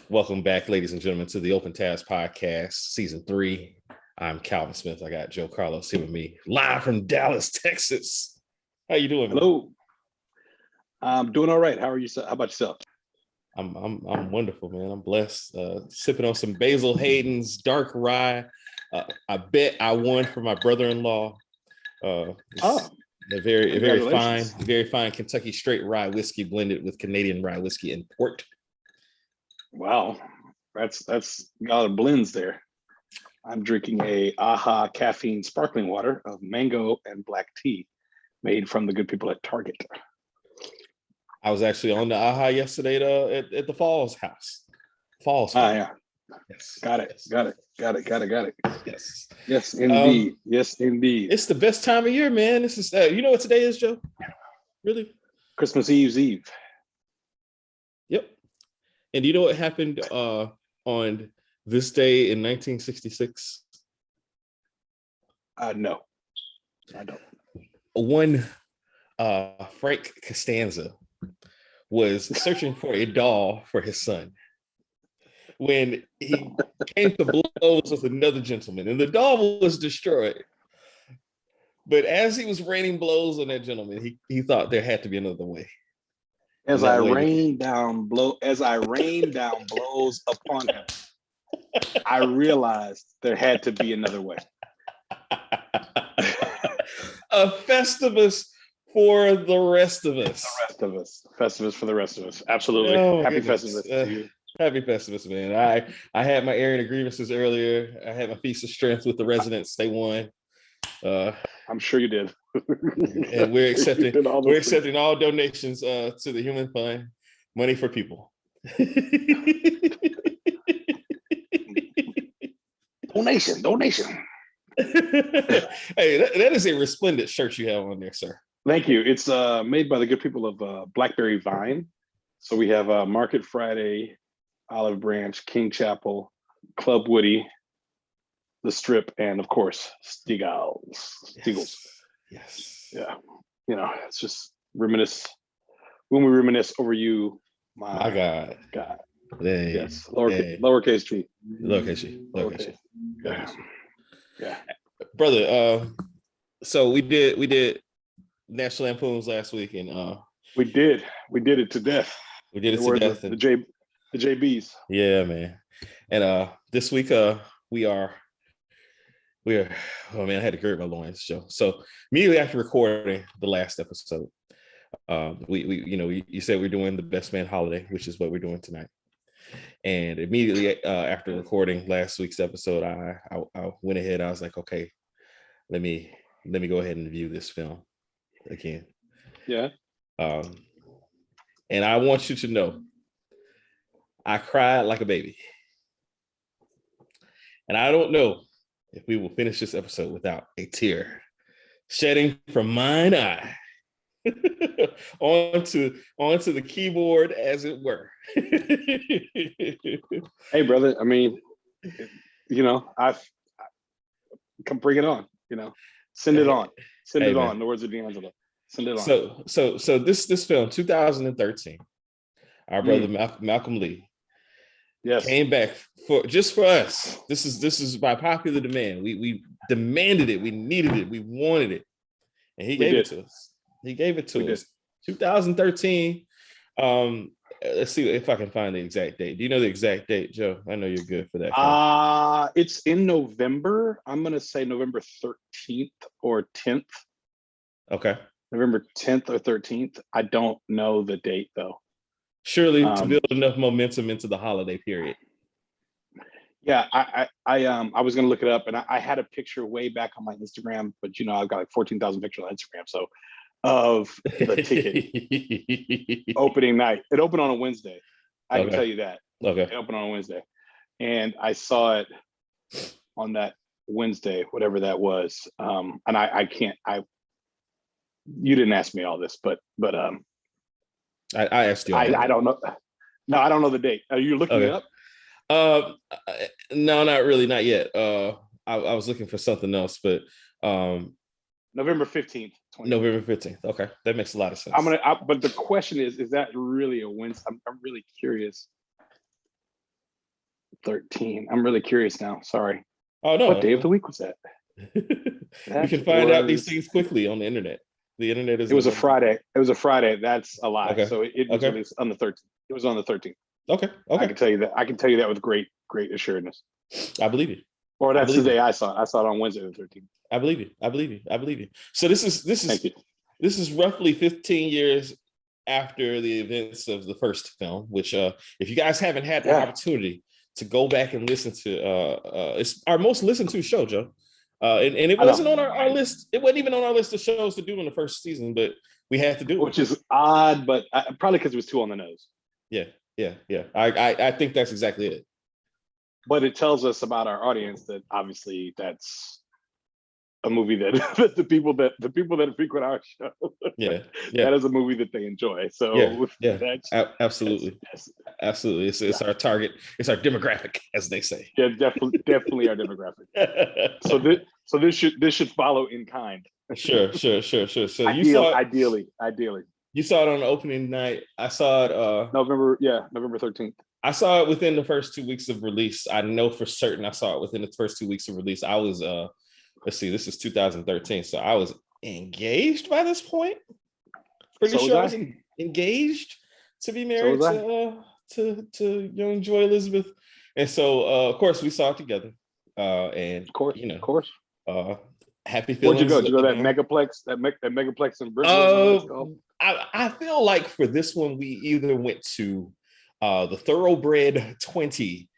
Welcome back, ladies and gentlemen, to the Open Task Podcast, Season 3. I'm Calvin Smith. I got Joe Carlos here with me, live from Dallas, Texas. How you doing, man? Hello. I'm doing all right. How are you? How about yourself? I'm wonderful, man. I'm blessed. Sipping on some Basil Hayden's dark rye. I bet I won for my brother-in-law. A very fine Kentucky straight rye whiskey blended with Canadian rye whiskey and port. Wow, that's got a lot of blends there. I'm drinking a AHA caffeine sparkling water of mango and black tea, made from the good people at Target. I was actually on the AHA yesterday at the Falls house. Falls. Yeah. Yes. Got it. Yes. Yes, indeed. Yes, indeed. It's the best time of year, man. This is you know what today is, Joe? Really? Christmas Eve's Eve. Yep. And you know what happened on this day in 1966? No, I don't. One Frank Costanza was searching for a doll for his son when he came to blows with another gentleman, and the doll was destroyed. But as he was raining blows on that gentleman, he thought there had to be another way. As I rained down blows upon him, I realized there had to be another way. A Festivus for the rest of us. Festivus for the rest of us. Absolutely. Happy Festivus to you. Happy Festivus, man. I had my airing of grievances earlier. I had my feast of strength with the residents. They won. I'm sure you did. And we're accepting all donations to the Human Fund, Money for People. Donation. Hey, that is a resplendent shirt you have on there, sir. Thank you. It's made by the good people of Blackberry Vine. So we have Market Friday, Olive Branch, King Chapel, Club Woody, The Strip, and of course, Steagles. Yes. Yeah. You know, it's just reminisce over you, my God. Hey, yes. Lowercase G. Lowercase G. Yeah. Brother, so we did National Lampoons last week, and we did it to death. We did it to death. The JBs. Yeah, man. And this week we are oh man, I had to gird my loins, Joe. So immediately after recording the last episode, you said we're doing the Best Man Holiday, which is what we're doing tonight. And immediately after recording last week's episode, I went ahead. I was like, okay, let me go ahead and view this film again. Yeah. And I want you to know, I cried like a baby. And I don't know if we will finish this episode without a tear shedding from mine eye onto the keyboard, as it were. Hey, brother. I mean, you know, I've come bring it on. You know, send it on. Send it on. In the words of D'Angelo. Send it on. So this film, 2013, our brother Malcolm Lee. Yes. Came back for us. This is by popular demand. We demanded it. We needed it. We wanted it, and he gave it to us. 2013. Let's see if I can find the exact date. Do you know the exact date, Joe? I know you're good for that. It's in November. I'm gonna say November 13th or 10th. Okay. November 10th or 13th. I don't know the date though. Surely to build enough momentum into the holiday period. Yeah, I was gonna look it up, and I had a picture way back on my Instagram, but you know I've got like 14,000 pictures on Instagram, so of the ticket opening night. It opened on a Wednesday. I can tell you that. Okay. It opened on a Wednesday, and I saw it on that Wednesday, whatever that was. And you didn't ask me all this, but I asked you. I don't know. No, I don't know the date. Are you looking it up? No, not really, not yet. I was looking for something else, but November 15th. November 15th. Okay, that makes a lot of sense. But the question is that really a Wednesday? I'm really curious. 13. I'm really curious now. Sorry. Oh What day no. of the week was that? We can find out these things quickly on the internet. The internet is It was a Friday. It was a Friday. That's a lie. Okay. So it was Okay. released on the 13th. It was on the 13th. Okay. I can tell you that. I can tell you that with great assuredness. I believe it. Or that's the day I saw it. I saw it on Wednesday the 13th. I believe it. I believe it. I believe it. So this is roughly 15 years after the events of the first film, which if you guys haven't had the opportunity to go back and listen to, it's our most listened to show, Joe. And it wasn't on our list. It wasn't even on our list of shows to do in the first season, but we had to do it. Which is odd, but probably because it was too on the nose. Yeah. I think that's exactly it. But it tells us about our audience that obviously that's a movie that the people that frequent our show, that is a movie that they enjoy. So absolutely. Absolutely. It's our target. It's our demographic, as they say. Yeah, definitely our demographic. So this should follow in kind. Sure. So ideally. You saw it on the opening night. I saw it November 13th. I saw it within the first 2 weeks of release. I know for certain I saw it within the first 2 weeks of release. I was let's see, this is 2013. So I was engaged by this point. Pretty sure I was engaged to be married to young Joy Elizabeth. And so of course we saw it together. And of course. Happy feelings. Where'd you go? Did you go that megaplex? That megaplex in Brooklyn? I feel like for this one we either went to the Thoroughbred 20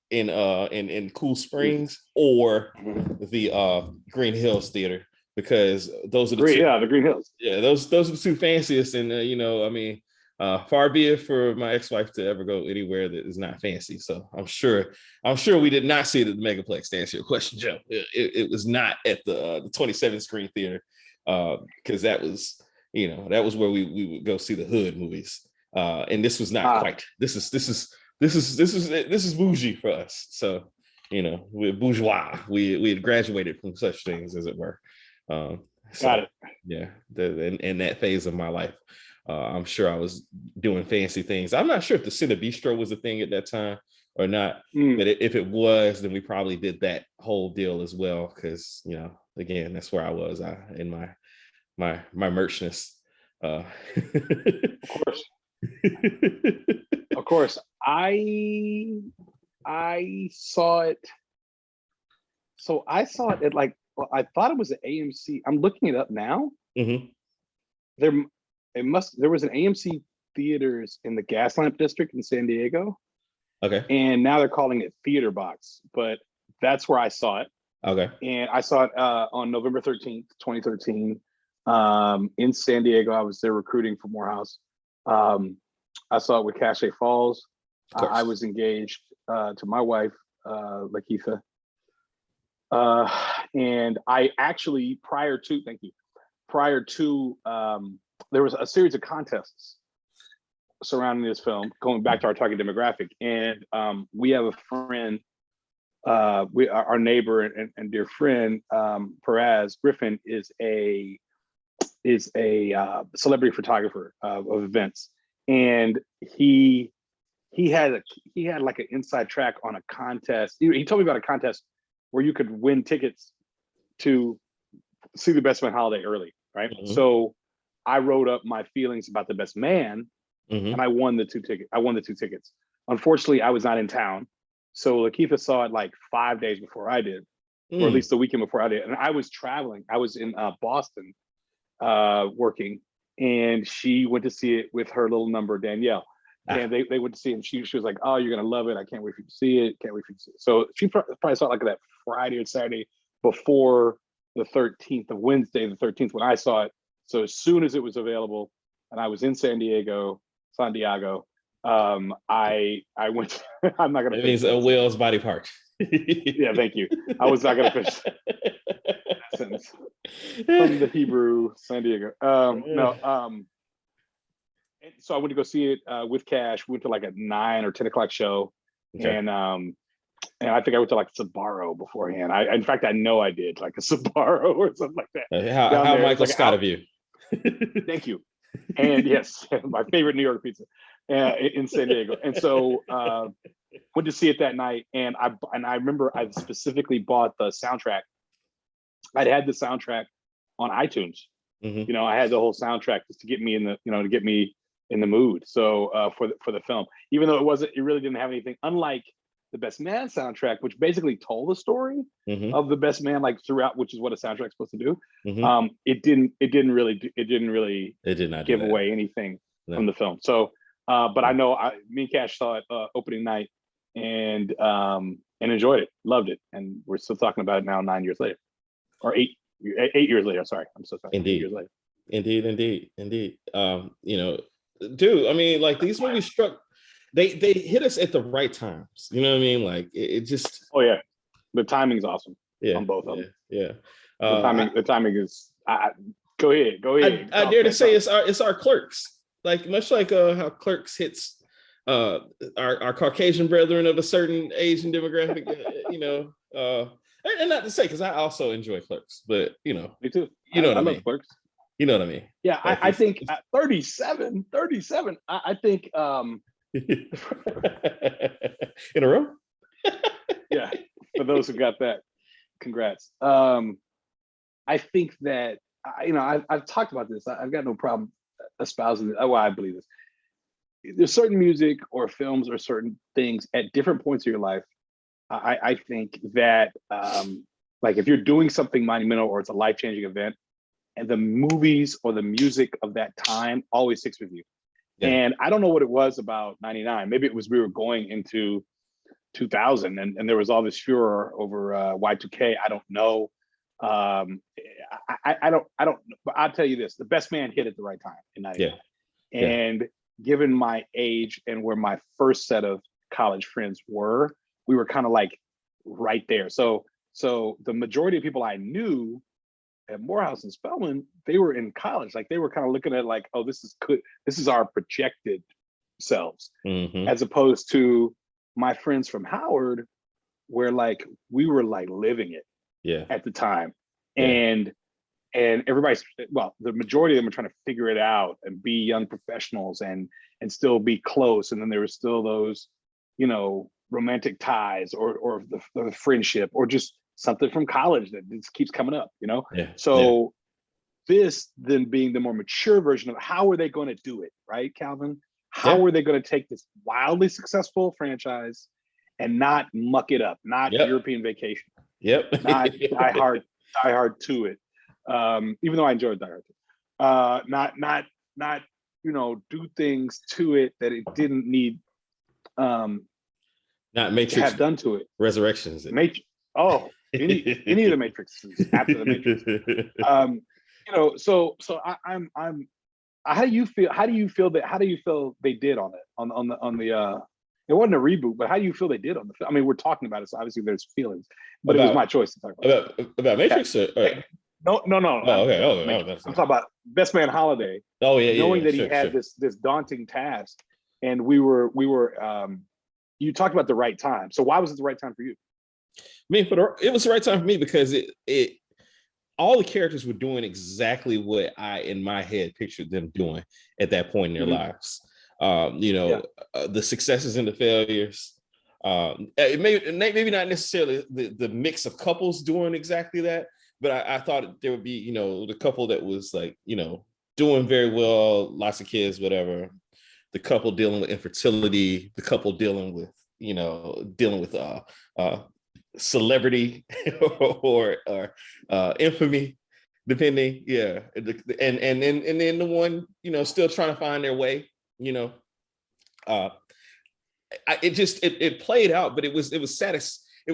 in Cool Springs or the Green Hills Theater, because those are the two. Yeah, the Green Hills. Yeah, those are the two fanciest. And far be it for my ex-wife to ever go anywhere that is not fancy. So I'm sure we did not see it at the Megaplex, to answer your question, Joe. It was not at the 27 screen theater, because that was where we would go see the hood movies. And this was not quite. This is bougie for us. So, we're bourgeois. We had graduated from such things, as it were. Got it. Yeah, in that phase of my life, I'm sure I was doing fancy things. I'm not sure if the Cine Bistro was a thing at that time or not, but if it was, then we probably did that whole deal as well. Because again, that's where I was in my merchness. Of course. Of course, I saw it. So I saw it at I thought it was an AMC. I'm looking it up now. Mm-hmm. There was an AMC theaters in the Gaslamp district in San Diego. Okay. And now they're calling it Theater Box, but that's where I saw it. Okay. And I saw it on November 13th, 2013, in San Diego. I was there recruiting for Morehouse. I saw it with Cachet Falls. I was engaged to my wife, Lakeitha. And I actually, prior to, there was a series of contests surrounding this film, going back to our target demographic. And we have a friend, our neighbor and dear friend, Perez Griffin, is a celebrity photographer of events. And he had like an inside track on a contest. He told me about a contest where you could win tickets to see The Best Man holiday early, right? Mm-hmm. So I wrote up my feelings about The Best Man, and I won the two tickets. Unfortunately, I was not in town, so Lakeitha saw it like 5 days before I did, or at least the weekend before I did. And I was traveling. I was in Boston working, and she went to see it with her little number Danielle. And they went to see it, and she was like, "Oh, you're gonna love it! I can't wait for you to see it. Can't wait for you to see it." So she probably saw it like that Friday or Saturday before the 13th, of Wednesday the 13th, when I saw it. So as soon as it was available, and I was in San Diego, I went. I'm not gonna. It means a whale's body part. Yeah, thank you. I was not gonna finish that sentence from the Hebrew San Diego. So I went to go see it with Cash. We went to like a 9 or 10 o'clock show, and I think I went to like Sbarro beforehand. In fact, I know I did like a Sbarro or something like that. How Michael Scott of you. Thank you. And yes, my favorite New York pizza in San Diego. And so went to see it that night, and I remember I specifically bought the soundtrack. I'd had the soundtrack on iTunes. Mhm. You know, I had the whole soundtrack just to get me in the, you know, to get me in the mood. So for the film, even though it really didn't have anything, unlike the Best Man soundtrack, which basically told the story Mhm. of the best man like throughout, which is what a soundtrack's supposed to do. Mhm. It didn't really It did not do give that. away anything No. from the film. So, but I know me and Cash saw it opening night and enjoyed it, loved it, and we're still talking about it now 9 years later, or 8 years later. Sorry, I'm so sorry. 8 years later. Indeed. You know, dude, I mean, like these movies struck, they hit us at the right times. You know what I mean? Like it just, Oh yeah, the timing's awesome yeah, on both of them. yeah. The timing is. Go ahead. I dare to say it's our Clerks. Like much like how Clerks hits our Caucasian brethren of a certain Asian demographic. You know, and not to say because I also enjoy Clerks, but you know, Me too. You know what I love mean? Clerks. You know what I mean? Yeah, Like I think 37. I think in a row. yeah, for those who got that, congrats. I think that you know I've talked about this. I've got no problem espousing it. Well, I believe this. There's certain music or films or certain things at different points of your life. I think that like if you're doing something monumental or it's a life-changing event, and the movies or the music of that time always sticks with you. Yeah. And I don't know what it was about 99. Maybe it was we were going into 2000 and there was all this furor over Y2K. I don't know. I don't, but I'll tell you this, the Best Man hit at the right time in 99. Yeah. And given my age and where my first set of college friends were, we were kind of like right there. So the majority of people I knew at Morehouse and Spelman, they were in college. Like they were kind of looking at like, oh, this is our projected selves, as opposed to my friends from Howard, where like we were like living it at the time. And everybody's, well, the majority of them are trying to figure it out and be young professionals and still be close. And then there were still those, you know, romantic ties or the friendship or just something from college that just keeps coming up, you know? So this then being the more mature version of how are they going to do it, right, Calvin? How are they going to take this wildly successful franchise and not muck it up, not European Vacation, not Die Hard to it, even though I enjoyed Die Hard, not you know, do things to it that it didn't need not Matrix to have done to it. Resurrections. Any of the Matrixes after the Matrix. You know, so I'm how do you feel they did on it on the it wasn't a reboot, but how do you feel they did on the film? I mean, we're talking about it, so obviously there's feelings, but it was my choice to talk about Matrix. No. Oh, okay. I'm talking about Best Man Holiday. Oh yeah, knowing that he had this daunting task, and we were you talked about the right time. So why was it the right time for you? I mean, it was the right time for me because it all the characters were doing exactly what I in my head pictured them doing at that point in their lives. You know, the successes and the failures. Maybe not necessarily the mix of couples doing exactly that, but I thought there would be, you know, the couple that was like, you know, doing very well, lots of kids, whatever. The couple dealing with infertility, the couple dealing with, you know, celebrity or infamy, depending. Yeah. And then the one, you know, still trying to find their way, you know. It played out, but it was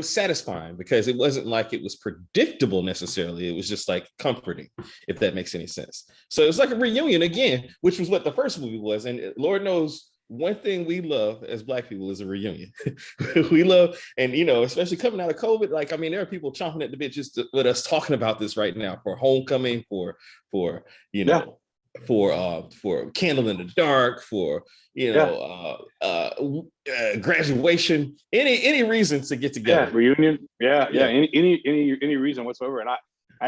satisfying because it wasn't like it was predictable necessarily. It was just like comforting, if that makes any sense. So it was like a reunion again, which was what the first movie was. And Lord knows one thing we love as Black people is a reunion. We love, and you know, especially coming out of COVID, like, I mean, there are people chomping at the bit just with us talking about this right now for homecoming, for you know, for Candle in the Dark, for you know, graduation, any reason to get together. Reunion, any reason whatsoever. And I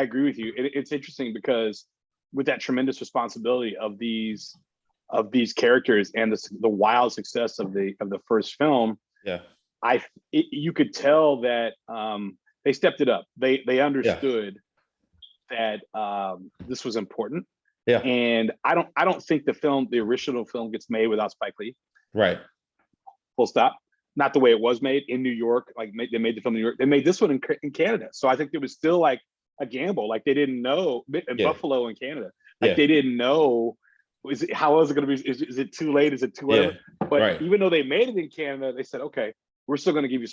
agree with you. It's interesting because with that tremendous responsibility of these characters and the wild success of the first film, you could tell that they stepped it up. They Yeah. understood that this was important. Yeah. And I don't think the original film gets made without Spike Lee. Right. Full stop. Not the way it was made in New York. Like they made the film in New York. They made this one in Canada. So I think it was still like a gamble. Like they didn't know in Buffalo in Canada. Like they didn't know. How is it going to be? Is it too late? Is it too whatever? Yeah. But even though they made it in Canada, they said, okay, we're still going to give you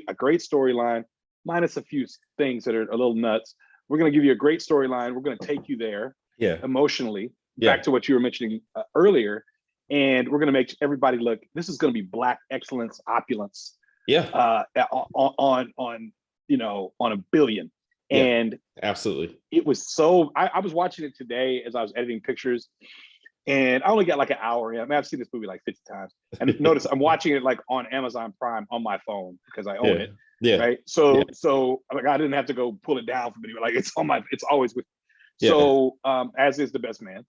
a great storyline, minus a few things that are a little nuts. We're going to give you a great storyline. We're going to take you there emotionally, back to what you were mentioning earlier. And we're going to make everybody look, this is going to be Black excellence, opulence. On a billion. And absolutely. It was so, I was watching it today as I was editing pictures. And I only got like an hour in. I mean, I've seen this movie like 50 times. And notice I'm watching it like on Amazon Prime on my phone because I own it. Yeah. Right. So like I didn't have to go pull it down from anywhere. Like it's always with me. So as is The Best Man.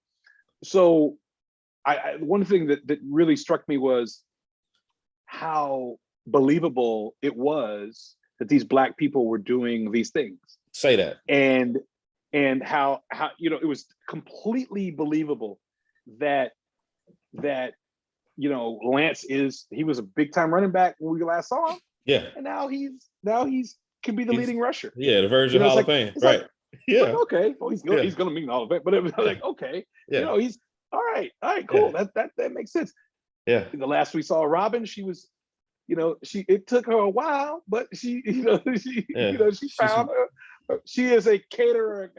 So one thing that really struck me was how believable it was that these Black people were doing these things. Say that. And how it was completely believable that Lance he was a big time running back when we last saw him. Yeah. And now he's can be the leading rusher. Yeah, the Virgin Hall of Fame. Right. Like, okay. Well, he's gonna mean Hall of Fame. But it was like, okay, he's all right, cool. That makes sense. Yeah. The last we saw Robin, she was, it took her a while, but she found her. She is a caterer,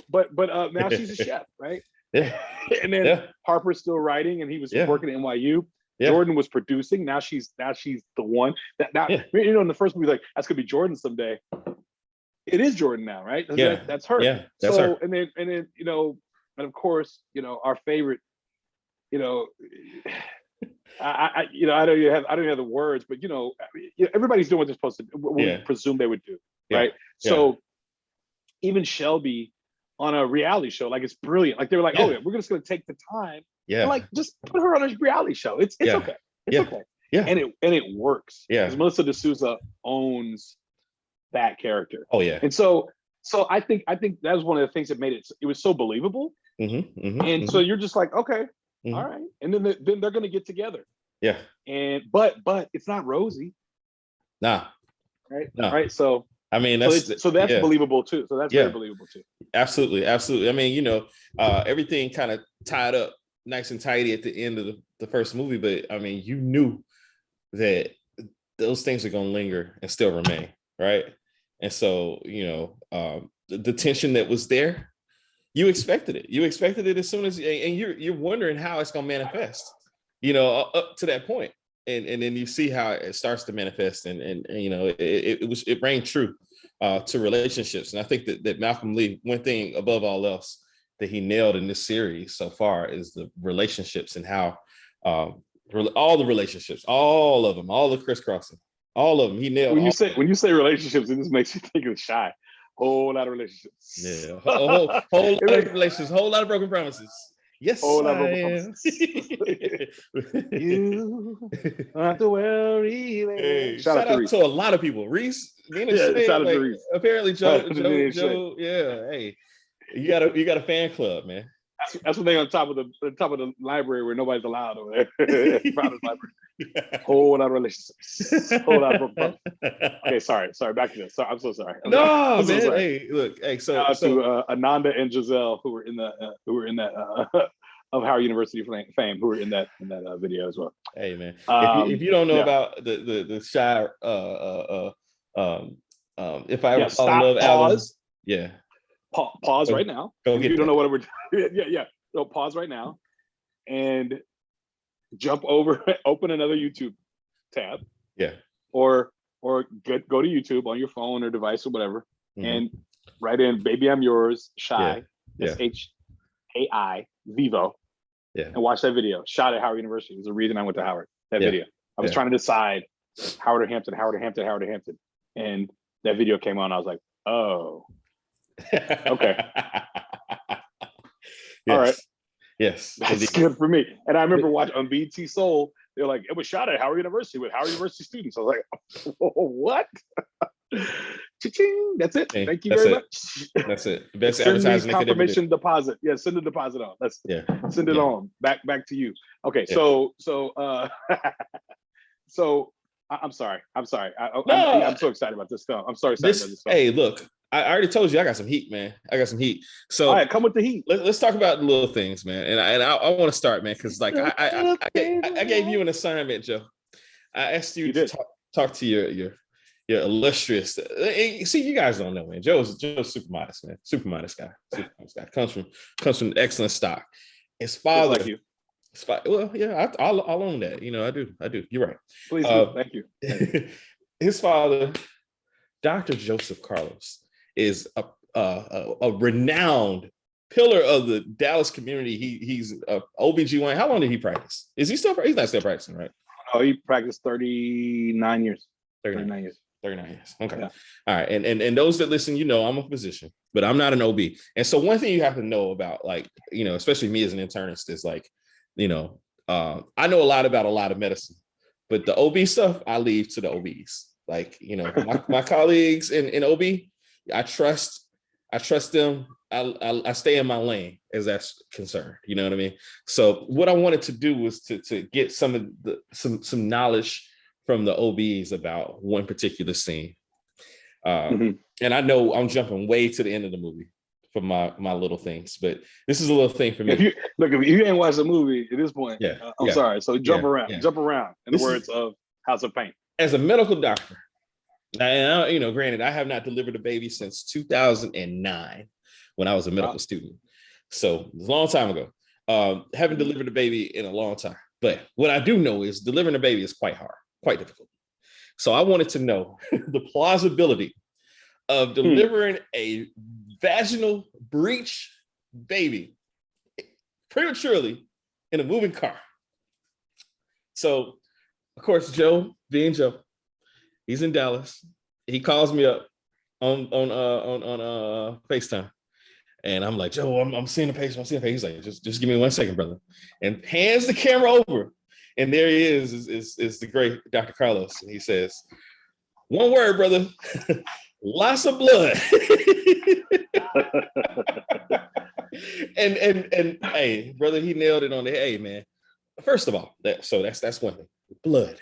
but now she's a chef, right? Yeah. And then Harper's still writing, and he was working at NYU. Yeah. Jordan was producing. Now she's the one that now in the first movie, like that's gonna be Jordan someday. It is Jordan now, right? That's her. Yeah, that's her. And then and of course, our favorite, I don't even have the words, but everybody's doing what they're supposed to do, what we presume they would do, right? So even Shelby on a reality show, like it's brilliant. Like they were like, oh yeah, we're just gonna take the time, and like just put her on a reality show. It's okay, it's okay, and it works. Yeah, because Melissa D'Souza owns that character. Oh yeah, and so I think that was one of the things that made it was so believable. So you're just like, okay. All right, and then they're going to get together. Yeah, and but it's not rosy. Nah, right, no. Right. So I mean, that's believable too. So that's very believable too. Absolutely. I mean, everything kind of tied up nice and tidy at the end of the first movie, but I mean, you knew that those things are going to linger and still remain, right? And so the tension that was there. You expected it. You expected it as soon as, and you're wondering how it's going to manifest, up to that point, and then you see how it starts to manifest, and it rang true to relationships, and I think that Malcolm Lee, one thing above all else that he nailed in this series so far is the relationships and how all the relationships, all of them, all the crisscrossing, all of them, he nailed. When you say relationships, it just makes you think of Shy. Whole lot of relationships. Yeah, a whole lot of relationships, whole lot of broken promises. Yes, whole lot of broken promises. You don't have to worry. Hey, shout out to a lot of people. Reese, shout out to Reese. Apparently, Joe. Yeah, hey, you got a fan club, man. That's what they on top of the library where nobody's allowed over there. Proudest library. Whole lot of relationships. Whole lot of broken promises. Okay, sorry. Back to this. Sorry, I'm so sorry. Man. Hey, look. Hey, so to Ananda and Giselle who were in that of Howard University fame, who were in that video as well. Hey, man. If you don't know about the Shy, if I ever fall in love album, pause right now. If you don't know what we're doing. So pause right now and jump over, open another YouTube tab. Yeah. Or go to YouTube on your phone or device or whatever, and write in "Baby I'm Yours" Shy, SHAI Vivo, and watch that video. Shot at Howard University. There's a reason I went to Howard. That video. I was trying to decide Howard or Hampton, and that video came on. I was like, oh. Okay. All right. Yes. That's good for me. And I remember watching on BT Soul, They're like, it was shot at Howard University with Howard University students. I was like, what? Cha-ching. That's it. Hey, Thank you that's very it. much. That's it. Best Send me advertising they could ever do. confirmation deposit. Yeah, send the deposit on. Let's send it Yeah. on. Back to you. Okay, Yeah. so I'm sorry. I'm No. so excited about this film. I'm so excited about this film. Hey, look, I already told you I got some heat, man. I got some heat. So all right, come with the heat. Let's talk about the little things, man. And I want to start, man, because like I gave you an assignment, Joe. I asked you to talk to your illustrious. See, you guys don't know, man. Joe's super modest, man. Super modest guy. Super modest guy. Comes from excellent stock. His father. Like you. Well, yeah, I'll own that. You know, I do. You're right. Please do. Thank you. His father, Dr. Joseph Carlos, is a renowned pillar of the Dallas community. He's a OBGYN. How long did he practice? Is he still? He's not still practicing, right? Oh, he practiced 39 years. 39 years. 39 years. Okay. Yeah. All right. And those that listen, you know, I'm a physician, but I'm not an OB. And so one thing you have to know about, like, you know, especially me as an internist, is like, you know, I know a lot about a lot of medicine, but the OB stuff I leave to the OBs. Like, you know, my colleagues in OB, I trust them. I stay in my lane as that's concerned. You know what I mean? So what I wanted to do was to get some knowledge from the OBs about one particular scene. And I know I'm jumping way to the end of the movie for my little things, but this is a little thing for me. If you ain't watched the movie at this point, I'm sorry. So jump around, in the words of House of Pain. As a medical doctor, and you know, granted, I have not delivered a baby since 2009 when I was a medical student. So it's a long time ago. Haven't delivered a baby in a long time. But what I do know is delivering a baby is quite hard, quite difficult. So I wanted to know the plausibility of delivering a vaginal breech baby prematurely in a moving car. So, of course, Joe, being Joe, he's in Dallas. He calls me up on FaceTime. And I'm like, Joe, I'm seeing the patient. He's like, just give me 1 second, brother. And hands the camera over. And there he is the great Dr. Carlos. And he says, one word, brother, lots of blood. and hey, brother, he nailed it on the head, man. First of all, that's one thing. Blood.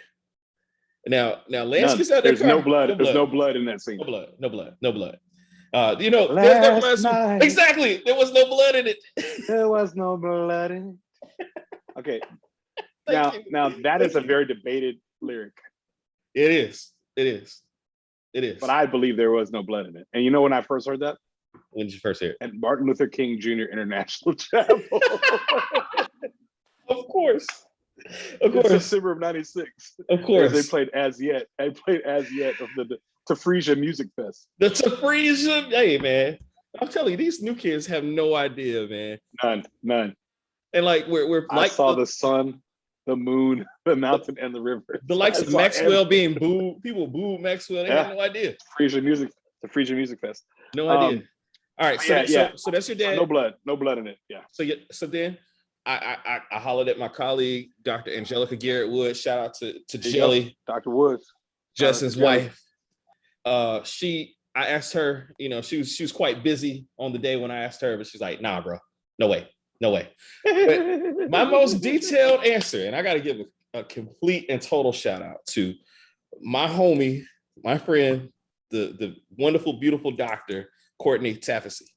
Now Lance gets out there. There's no blood. There's no blood in that scene. No blood. You know, exactly. There was no blood in it. There was no blood in it. Okay. Now that is a very debated lyric. It is. But I believe there was no blood in it. And you know when I first heard that? When did you first hear it? At Martin Luther King Jr. International Chapel. Of course. December of '96. Of course. They played As Yet. I played As Yet of the Tafresia Music Fest. The Tafresia, hey man. I'm telling you, these new kids have no idea, man. None. And like we're I saw the sun, the moon, the mountain, and the river. The likes of Maxwell being booed. People booed Maxwell. They had no idea. The Tafresia Music Fest. No idea. All right. So that's your dad. No blood in it. Yeah. So then I hollered at my colleague, Dr. Angelica Garrett Wood. Shout out to Jelly. Dr. Woods. Justin's wife. I asked her, you know, she was quite busy on the day when I asked her, but she's like, nah, bro, no way. But my most detailed answer, and I got to give a complete and total shout out to my homie, my friend, the wonderful, beautiful doctor, Courtney Taffesy.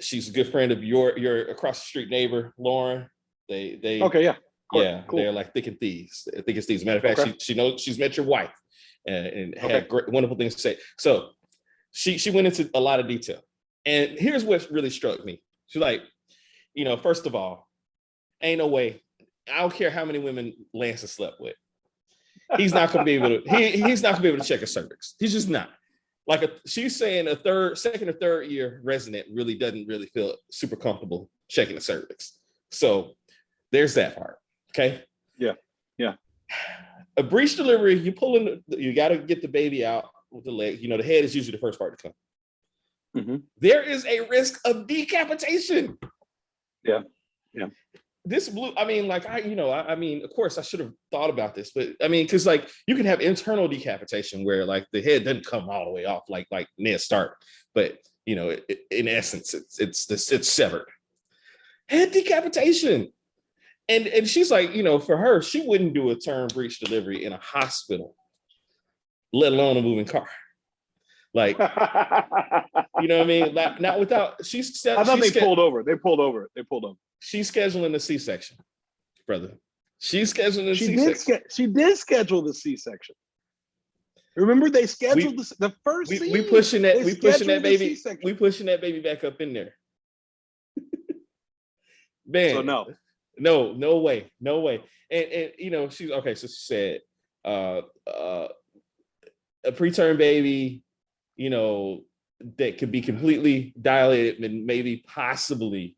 She's a good friend of your across the street neighbor, Lauren. They okay, yeah. Cool. Yeah, cool. They're like thick as thieves. Matter of fact, she knows she's met your wife and had great, wonderful things to say. So she went into a lot of detail. And here's what really struck me. She's like, you know, first of all, ain't no way. I don't care how many women Lance has slept with. He's not gonna be able to. He's not gonna be able to check a cervix. He's just not. She's saying second or third year resident really doesn't really feel super comfortable checking the cervix. So there's that part. Okay. Yeah. A breech delivery, you got to get the baby out with the leg. You know, the head is usually the first part to come. Mm-hmm. There is a risk of decapitation. Yeah. this blew. I mean, like I mean, of course, I should have thought about this, but I mean, because like you can have internal decapitation where like the head doesn't come all the way off, like Ned Stark, but in essence, it's severed. Head decapitation, and she's like, for her, she wouldn't do a term breech delivery in a hospital, let alone a moving car. Like, you know what I mean? Like, not without I thought they pulled over. They pulled over. She's scheduling the C-section, brother. She's scheduling the C-section. She did schedule the C-section. Remember, they scheduled the first scene. We pushing that baby. We pushing that baby back up in there. Man. So no way. And she's okay. So she said, a preterm baby, that could be completely dilated and maybe possibly,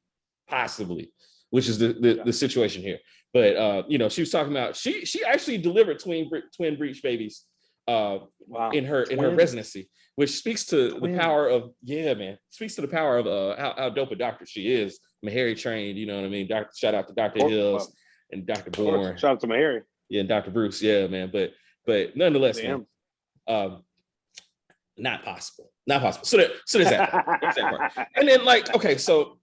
which is the situation here. But she was talking about she actually delivered twin breech babies in her residency, which speaks to the power of speaks to the power of how dope a doctor she is. Meharry trained, you know what I mean? Shout out to Dr. Hills and Dr. Bourne. Shout out to Meharry. Yeah, and Dr. Bruce. Yeah, man. But nonetheless, man, not possible. So there's that part. And then okay, so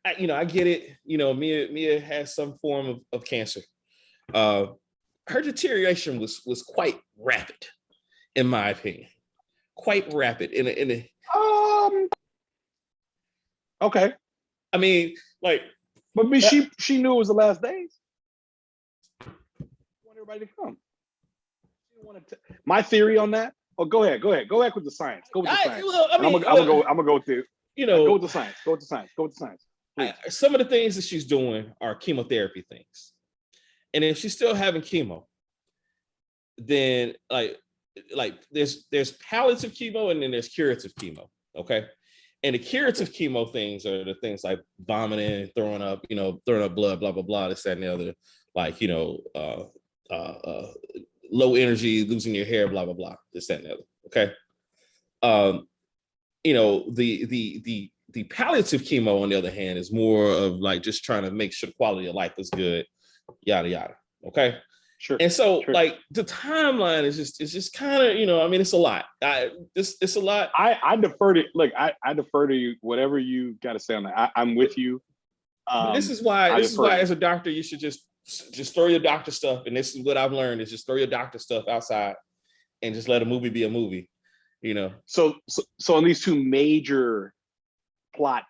I get it. Mia has some form of cancer. Her deterioration was quite rapid, in my opinion. Quite rapid okay. I mean, but she knew it was the last days. She wanted everybody to come. She didn't want to. My theory on that. Oh, go ahead with the science. Go with the science. I'm gonna go through. Go with the science. Go with the science. Some of the things that she's doing are chemotherapy things, and if she's still having chemo, then there's palliative chemo and then there's curative chemo. Okay. And the curative chemo things are the things like vomiting, throwing up blood, blah, blah, blah, this, that, and the other, low energy, losing your hair, blah, blah, blah, this, that, and the other. Okay. The palliative chemo, on the other hand, is more of just trying to make sure the quality of life is good, yada, yada. Okay. Sure. And so the timeline is just kind of, it's a lot. It's a lot. I defer to I defer to you, whatever you got to say on that. I'm with you. This is why as a doctor, you should just throw your doctor stuff. And this is what I've learned is just throw your doctor stuff outside and just let a movie be a movie, So on these two major plot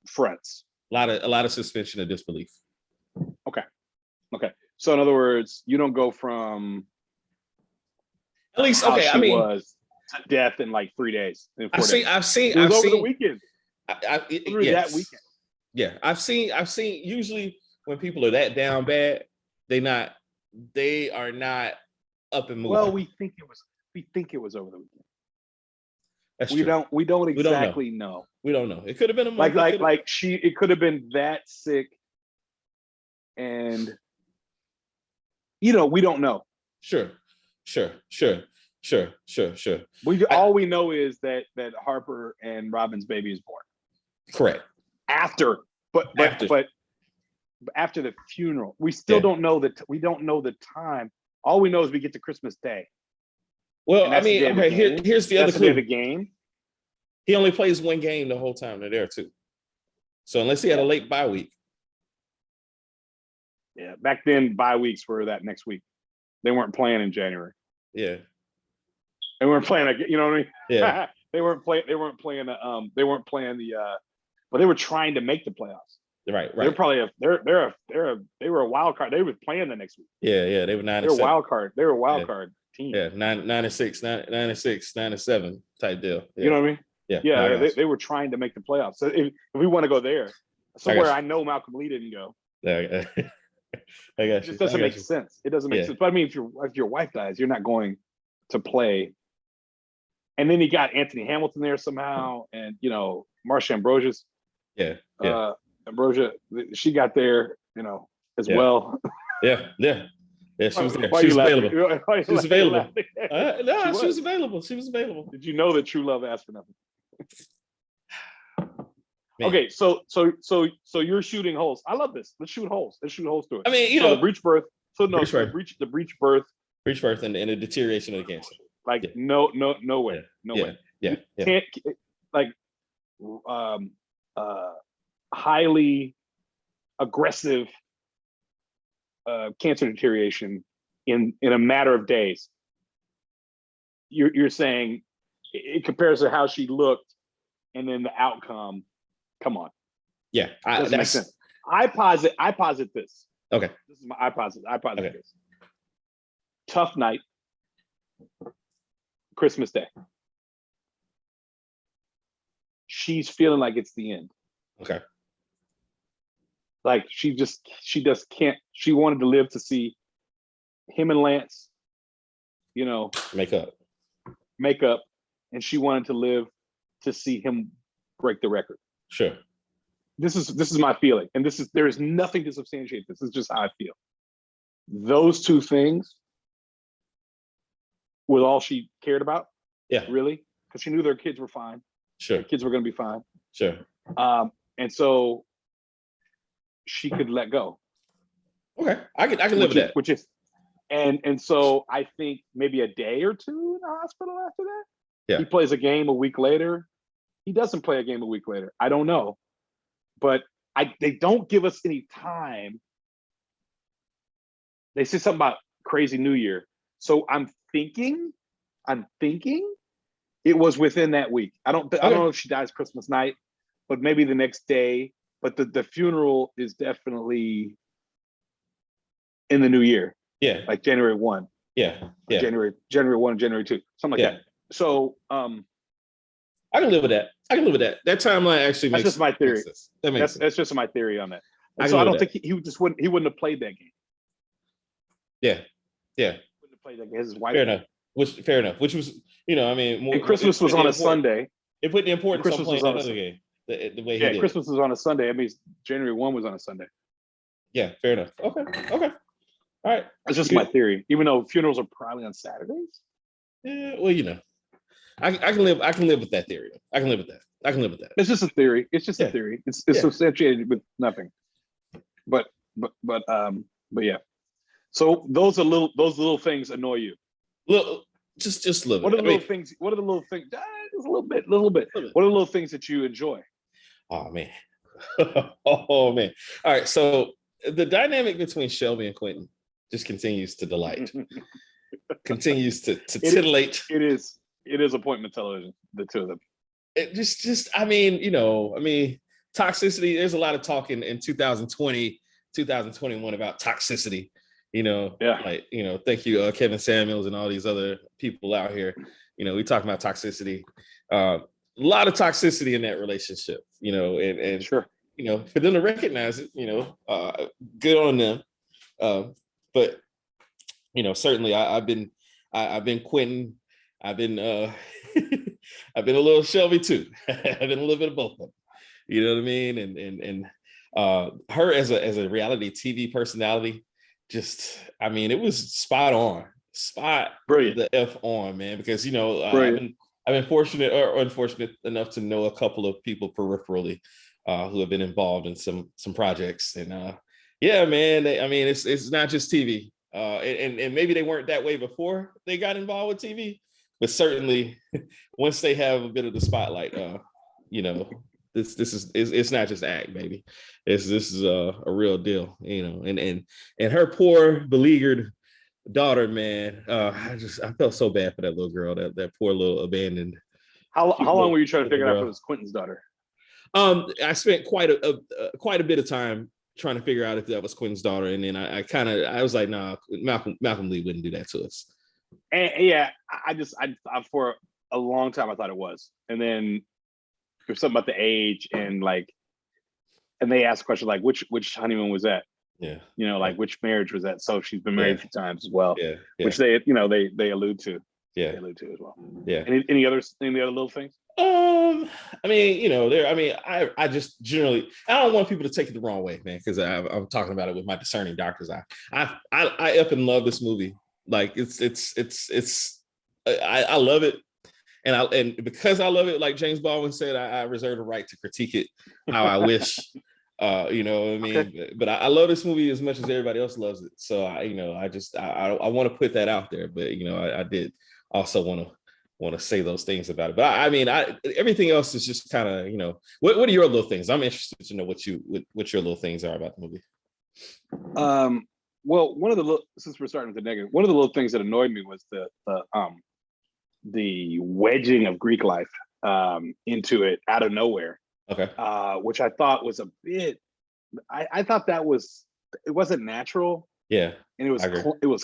fronts. A lot of suspension of disbelief. Okay. So in other words, you don't go from at least was to death in 3 days. I've seen the weekend. That weekend. Yeah, I've seen usually when people are that down bad, they are not up and moving. Well, we think it was over the weekend. That's true. We don't exactly know. We don't know. It could have been a month. It could have been that sick, and we don't know. Sure. All we know is that Harper and Robin's baby is born. Correct. After the funeral, we still don't know that. We don't know the time. All we know is we get to Christmas Day. Well, I mean, okay. Here's the other clue. The game. He only plays one game the whole time they're there too. So unless he had a late bye week. Yeah, back then bye weeks were that next week. They weren't playing in January. Yeah. They weren't playing. You know what I mean? Yeah. They weren't playing the. But they were trying to make the playoffs. Right. They're probably they were a wild card. They were playing the next week. Yeah. They were 9-7. They were a wild card. They were a wild card team. Yeah, 9-6, 9-7 type deal. Yeah. You know what I mean? Yeah. They were trying to make the playoffs. So if we want to go there, somewhere I know Malcolm Lee didn't go. Yeah. I got you. It just doesn't make sense. It doesn't make sense. But I mean, if your wife dies, you're not going to play. And then you got Anthony Hamilton there somehow, and Marsha Ambrosius. Yeah. Ambrosia, she got there, as well. Yeah. She was there. She was available. She was available. She was available. She was available. Did you know that True Love asked for nothing? man. Okay, so you're shooting holes. I love this. Let's shoot holes. Let's shoot holes through it. I mean, the breech birth. So no, breech birth. the breech birth. Breech birth and the deterioration of the cancer. Like no way, no way. Yeah. Can't, like highly aggressive cancer deterioration in a matter of days. You're saying it compares to how she looked and then the outcome. Come on. Yeah, doesn't make sense. I posit this. Okay. This is my I posit this. Tough night. Christmas Day. She's feeling like it's the end. Okay. Like she just can't. She wanted to live to see him and Lance, make up, and she wanted to live to see him break the record. Sure. This is my feeling, and there is nothing to substantiate this. This is just how I feel. Those two things was all she cared about. Yeah. Really, because she knew their kids were fine. Sure. Their kids were going to be fine. Sure. And so she could let go. Okay, I can live with that. Which is, and so I think maybe a day or two in the hospital after that. Yeah. He plays a game a week later. He doesn't play a game a week later. I don't know, but they don't give us any time. They say something about crazy New Year, so I'm thinking it was within that week. I don't know if she dies Christmas night, but maybe the next day. But the funeral is definitely in the new year. Yeah. Like January 1. Yeah. January 1, January 2, something like that. So I can live with that. That timeline actually that's makes just my theory. Sense. That's just my theory on that. And so I don't think he wouldn't have played that game. Yeah. Wouldn't have played that game. His wife. Fair enough. Which was, and Christmas was on a Sunday. It put the importance Christmas on playing was another game. The way he did. Christmas was on a Sunday. I mean, January 1 was on a Sunday. Yeah, fair enough. Okay. All right. That's just my theory. Even though funerals are probably on Saturdays. Yeah, well, I can live with that theory. I can live with that. It's just a theory. It's just a theory. It's substantiated with nothing. But yeah. So those little things annoy you. Look, just live. What are the little things? What are the little things? Just a little bit. What are the little things that you enjoy? Oh man. Oh man. All right. So the dynamic between Shelby and Quentin just continues to delight. Continues to titillate. It is appointment television, the two of them. It just I mean, toxicity. There's a lot of talk in 2020, 2021 about toxicity. Thank you, Kevin Samuels and all these other people out here. We talk about toxicity. A lot of toxicity in that relationship, and sure, for them to recognize it, good on them. But certainly I've been Quentin. I've been I've been a little Shelby too. I've been a little bit of both of them. You know what I mean? And her as a reality TV personality, it was spot brilliant, the F on, man, because I've been fortunate or unfortunate enough to know a couple of people peripherally who have been involved in some projects, and yeah, man, it's not just TV, and maybe they weren't that way before they got involved with TV, but certainly once they have a bit of the spotlight, this is it's not just act, baby. This is a real deal, and her poor beleaguered daughter, man. I felt so bad for that little girl, that poor little abandoned. How long were you trying to figure out if it was Quentin's daughter? I spent quite a bit of time trying to figure out if that was Quentin's daughter, and then I was like, nah, Malcolm Lee wouldn't do that to us. And yeah, I for a long time I thought it was, and then there's something about the age and they asked a question like which honeymoon was that? Yeah. Which marriage was that? So she's been married a few times as well. Yeah. Which they allude to. Yeah. They allude to as well. Yeah. Any other little things? I just generally, I don't want people to take it the wrong way, man, because I'm talking about it with my discerning doctor's eye. I up and love this movie. Like it's I love it. and because I love it, like James Baldwin said, I reserve the right to critique it how I wish. You know what I mean? Okay. But I love this movie as much as everybody else loves it. So I want to put that out there. But I did also want to say those things about it. But I mean, everything else is just kind of, what are your little things? I'm interested to know what your little things are about the movie. Well, since we're starting with the negative, one of the little things that annoyed me was the wedging of Greek life into it out of nowhere. Okay. Which I thought was a bit. I thought it wasn't natural. Yeah. And it was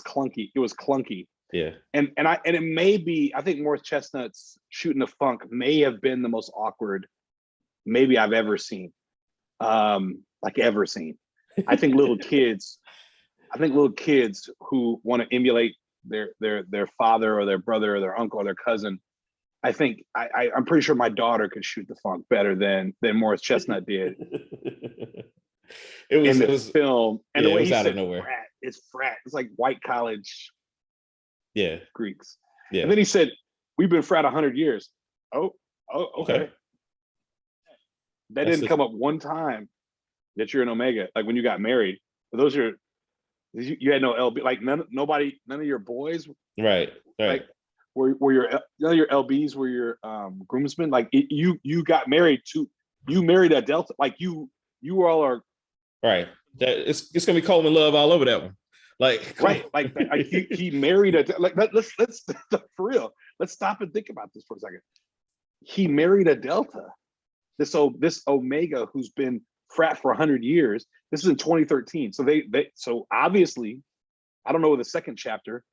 clunky. It was clunky. Yeah. And it may be. I think Morris Chestnut's Shooting the Funk may have been the most awkward maybe I've ever seen. Ever seen. I think little kids who want to emulate their father or their brother or their uncle or their cousin. I think I'm pretty sure my daughter could shoot the funk better than Morris Chestnut did. It was film, and the way he said frat, it's frat. It's like white college. Yeah, Greeks. Yeah, and then he said, "We've been frat 100 years." Oh, okay. That didn't come up one time that you're an Omega. Like when you got married, those are you had no LB. Like none of your boys. Right. Like were your none of your LBs were your groomsmen. Like you got married to. You married a Delta. Like you all are. Right. It's gonna be Coleman Love all over that one. Like right. Like he married a like. Let's for real. Let's stop and think about this for a second. He married a Delta. This Omega who's been frat for 100 years. This is in 2013. So so obviously, I don't know the second chapter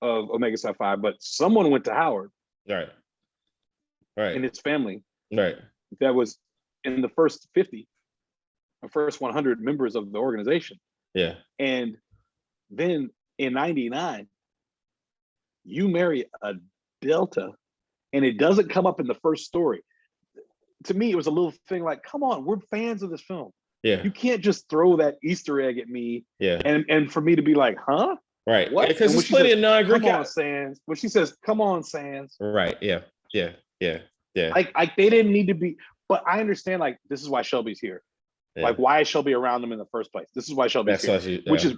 of Omega Psi-Phi, but someone went to Howard. Right. In his family. Right. That was in the first 50, the first 100 members of the organization. Yeah. And then in 99, you marry a Delta and it doesn't come up in the first story. To me, it was a little thing like, come on, we're fans of this film. Yeah. You can't just throw that Easter egg at me. Yeah. And for me to be like, huh? Right. What? Because there's plenty of non-Greek. Come on, Sands. When she says, come on, Sands. Right. Yeah. Yeah. Yeah. Yeah. Like they didn't need to be, but I understand like this is why Shelby's here. Yeah. Like why is Shelby around them in the first place? This is why Shelby's here. Which is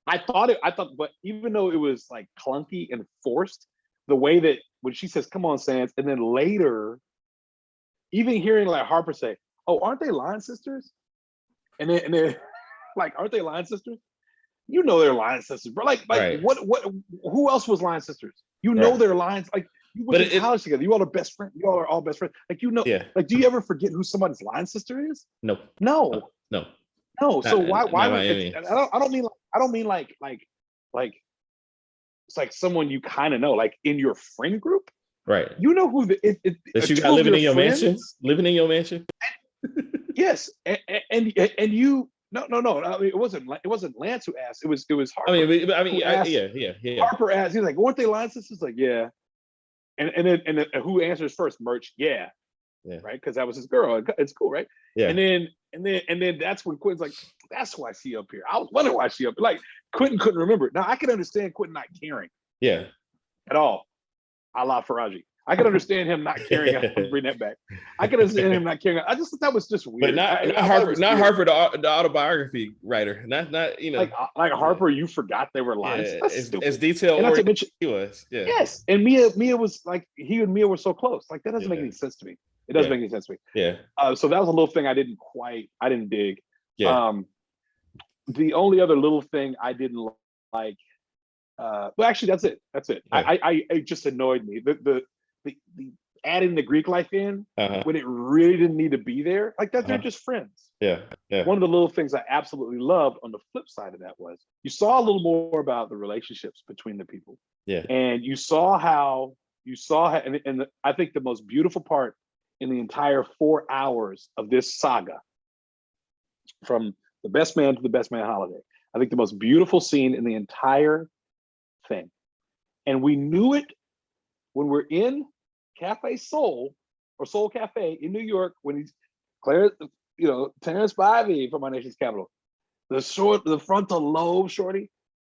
I thought, but even though it was like clunky and forced, the way that when she says, come on, Sands, and then later, even hearing like Harper say, oh, aren't they line sisters? And then like, aren't they line sisters? You know they're line sisters, bro. Like right. what who else was line sisters? You know right. Their lines, like you went to college together. You all are best friends. You all are all best friends. Like like do you ever forget who somebody's line sister is? No. So why I don't mean like it's like someone you kind of know, like in your friend group. Right. You know who that you got living in your mansion? Living in your mansion? Yes. And you no. I mean, it wasn't Lance who asked. It was Harper. Yeah. Harper asked. He's like, "Weren't they line sisters?" Like, yeah. And then who answers first? Merch. Yeah. Right. Because that was his girl. It's cool, right? Yeah. And then that's when Quentin's like, "That's why she up here." I was wondering why she up. Like Quentin couldn't remember. Now I can understand Quentin not caring. Yeah. At all. A la Faraji. I can understand him not caring. I'll bring that back. I can understand him not caring. I just thought that was just weird. But not Harper, the autobiography writer. Not like Harper. You forgot they were lines. Yeah, as detailed he was. Yeah. Yes, and Mia was like he and Mia were so close. Like that doesn't make any sense to me. It doesn't make any sense to me. Yeah. So that was a little thing I didn't dig. Yeah. The only other little thing I didn't like. Well, actually, that's it. Yeah. It just annoyed me. The adding the Greek life in when it really didn't need to be there, like that. They're just friends. Yeah. One of the little things I absolutely loved on the flip side of that was you saw a little more about the relationships between the people. Yeah. And you saw how, and I think the most beautiful part in the entire 4 hours of this saga, from the best man to the best man holiday, I think the most beautiful scene in the entire thing. And we knew it when we're in Cafe Soul or Soul Cafe in New York when he's Terrence Bivey from Our Nation's Capital. The frontal lobe shorty.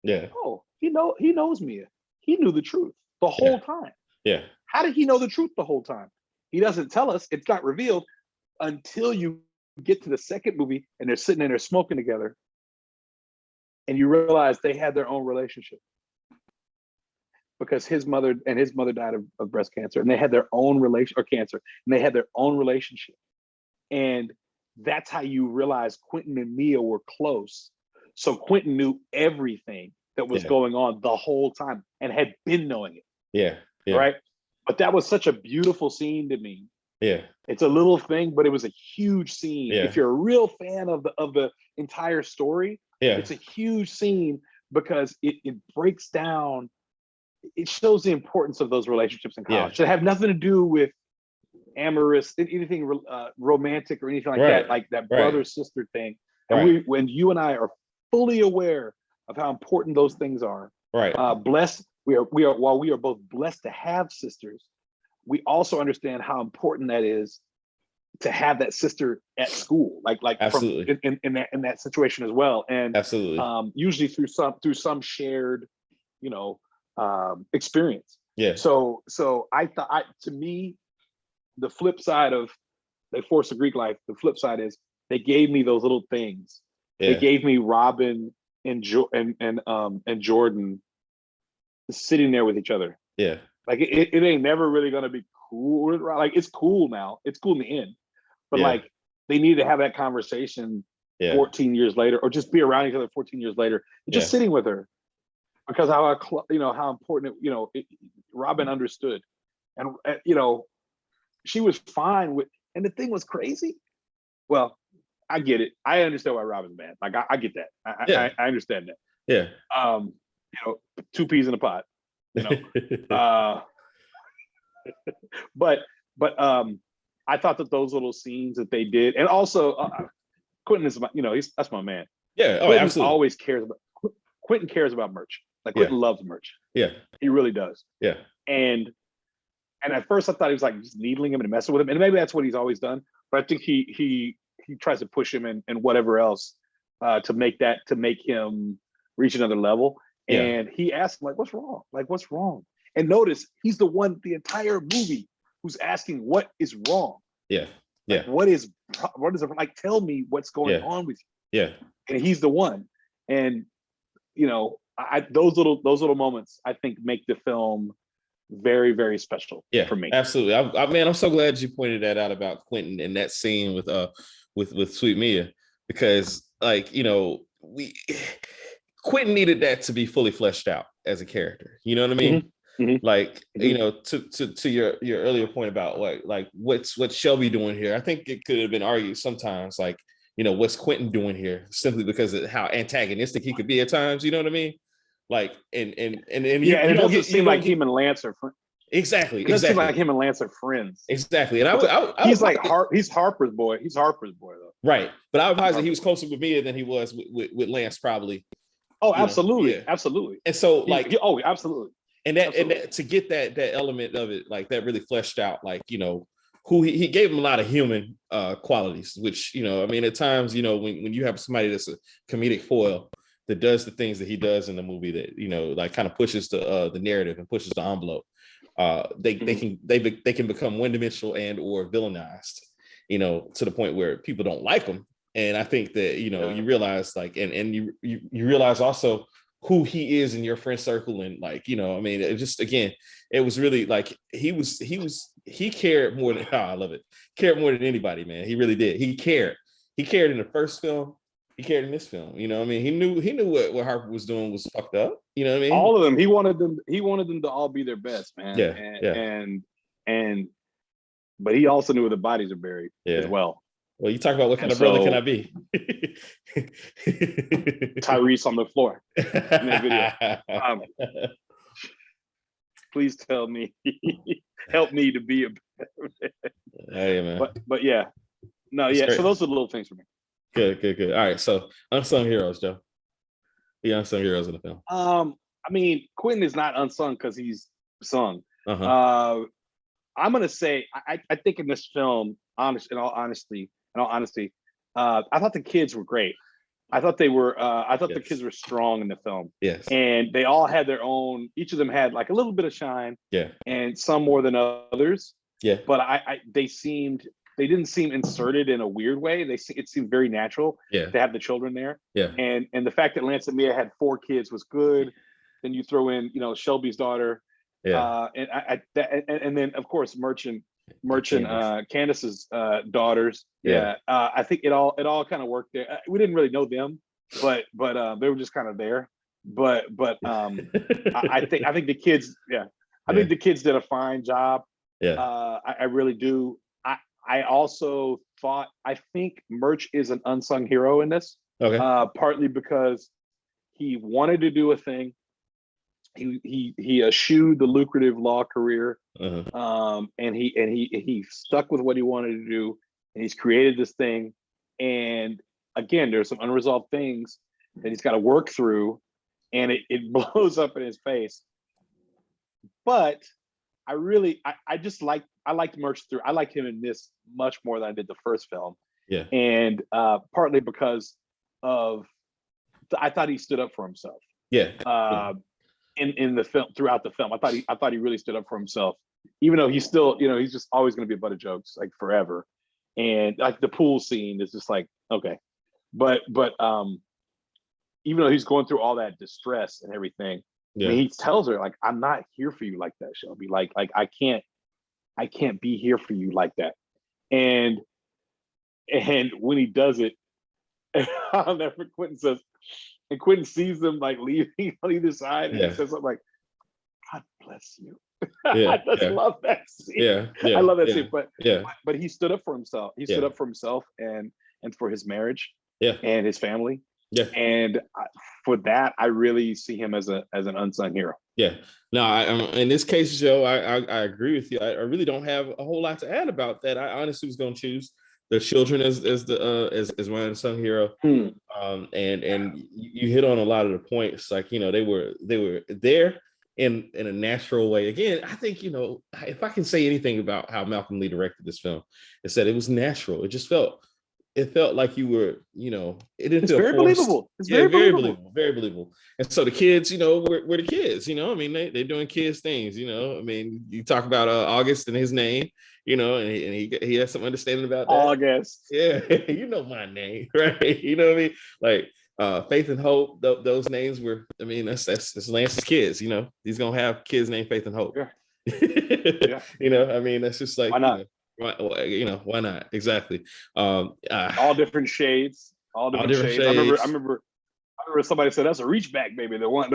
Yeah. Oh, he knows Mia. He knew the truth the whole time. Yeah. How did he know the truth the whole time? He doesn't tell us. It's not revealed until you get to the second movie and they're sitting in there smoking together, and you realize they had their own relationship because his mother died of breast cancer, and they had their own cancer, and they had their own relationship. And that's how you realize Quentin and Mia were close. So Quentin knew everything that was going on the whole time and had been knowing it. Yeah. Right. But that was such a beautiful scene to me. Yeah. It's a little thing, but it was a huge scene. Yeah. If you're a real fan of the entire story, it's a huge scene because it breaks down, it shows the importance of those relationships in college. It have nothing to do with amorous, anything romantic or anything like that brother sister thing. And when you and I are fully aware of how important those things are, blessed, we are while we are both blessed to have sisters, we also understand how important that is to have that sister at school, like absolutely. From in that situation as well. And absolutely, usually through some shared, experience. Yeah. So I thought, to me, the flip side of They Forced a Greek Life, the flip side is they gave me those little things. They gave me Robin and Jordan sitting there with each other. Yeah. Like it ain't never really gonna be cool. Like it's cool now. It's cool in the end. But like they needed to have that conversation 14 years later, or just be around each other 14 years later, and just sitting with her. Because how important Robin understood. And she was fine with, and the thing was crazy. Well, I get it. I understand why Robin's mad. Like I get that. I understand that. Yeah. Two peas in a pot. But I thought that those little scenes that they did, and also Quentin is that's my man. Yeah. Oh, Quentin absolutely. Always cares about. Quentin cares about merch. Like Quentin loves merch. Yeah. He really does. Yeah. And at first I thought he was like just needling him and messing with him, and maybe that's what he's always done. But I think he tries to push him and whatever else to make him reach another level. Yeah. And he asked him, like, what's wrong? Like, what's wrong? And notice he's the one the entire movie who's asking what is wrong. Yeah. Yeah. Like, what is like, tell me what's going on with you. Yeah. And he's the one. And those little moments I think make the film very, very special for me. Absolutely. I'm so glad you pointed that out about Quentin and that scene with Sweet Mia, because Quentin needed that to be fully fleshed out as a character. You know what I mean? Mm-hmm. Mm-hmm. Like, to your earlier point about what's Shelby doing here. I think it could have been argued sometimes, like, what's Quentin doing here, simply because of how antagonistic he could be at times. You know what I mean? Like, and it doesn't seem like him and Lance are friends. Exactly. It doesn't seem like him and Lance are friends. Exactly. And he's Harper's boy. He's Harper's boy though. Right. But I would posit he was closer with Mia than he was with Lance, probably. Oh, absolutely. Absolutely. And so absolutely. And that to get that element of it, like, that really fleshed out, like, who he gave him a lot of human qualities, which, at times, when you have somebody that's a comedic foil that does the things that he does in the movie, that, like, kind of pushes the narrative and pushes the envelope, they can become one-dimensional and or villainized, to the point where people don't like them. And I think that, you realize, like, and you realize also who he is in your friend circle. And, like, it just, again, it was really like he cared more than I love it. Cared more than anybody, man. He really did. He cared in the first film. He cared in this film. He knew what Harper was doing was fucked up. You know what I mean? All of them. He wanted them to all be their best, man. Yeah. But he also knew where the bodies are buried as well. Well, you talk about what kind of brother can I be? Tyrese on the floor in that video. Please tell me, help me to be a better man. Hey, man. But yeah. No, yeah. So those are the little things for me. Good. All right. So unsung heroes, Joe. The unsung heroes in the film. Quentin is not unsung because he's sung. Uh-huh. I'm gonna say I think in this film, in all honesty, I thought the kids were great. I thought they were. I thought the kids Yes. were strong in the film, Yes. and they all had their own. Each of them had like a little bit of shine, Yeah. and some more than others. Yeah. But they didn't seem inserted in a weird way. It seemed very natural Yeah. to have the children there, Yeah. and the fact that Lance and Mia had 4 kids was good. Then you throw in, Shelby's daughter, Yeah. and then of course Merchant, Candace. Candace's daughters. Yeah. Yeah, I think it all kind of worked there. We didn't really know them, but they were just kind of there. But I think the kids, yeah, I Yeah. think the kids did a fine job. Yeah. I really do. I also I think Merch is an unsung hero in this, Okay. partly because he wanted to do a thing. He eschewed the lucrative law career, Uh-huh. and he stuck with what he wanted to do, and he's created this thing. And again, there's some unresolved things that he's got to work through, and it blows up in his face. But I just I liked Merch through. I liked him in this much more than I did the first film, Yeah. and partly because of I thought he stood up for himself. Yeah. In the film, throughout the film, I thought he really stood up for himself, even though he's still, he's just always going to be a butt of jokes like forever. And like the pool scene is just like, okay, but even though he's going through all that distress and everything, I Yeah. mean, he tells her like, I'm not here for you like that, Shelby. Like I can't be here for you like that. And when he does it, I'll never Quentin says, and Quentin sees them like leaving on either side, and he Yeah. says something like, "God bless you." Yeah. I just Yeah. love that scene. Yeah. Yeah. I love that Yeah. scene. Yeah. But he stood up for himself. He stood Yeah. up for himself and for his marriage Yeah. and his family. Yeah. And for that, I really see him as an unsung hero. Yeah. No, in this case, Joe, I agree with you. I really don't have a whole lot to add about that. I honestly was going to choose the children as my unsung hero. And you hit on a lot of the points. Like, they were there in a natural way. Again, I think, if I can say anything about how Malcolm Lee directed this film, it's that it was natural. It felt like you were, it didn't It's feel very forced. believable. It's Yeah, very believable. very believable. And so the kids, we're the kids, I mean, they're doing kids things, I mean, you talk about August and his name, and he has some understanding about that. August. Yeah, my name, right? You know what I mean? Like Faith and Hope, those names were, I mean, that's Lance's kids, he's gonna have kids named Faith and Hope. Yeah. Yeah. I mean, that's just like, why not? Why not? Exactly. All different shades. All different shades. I remember somebody said that's a reach back, baby. The one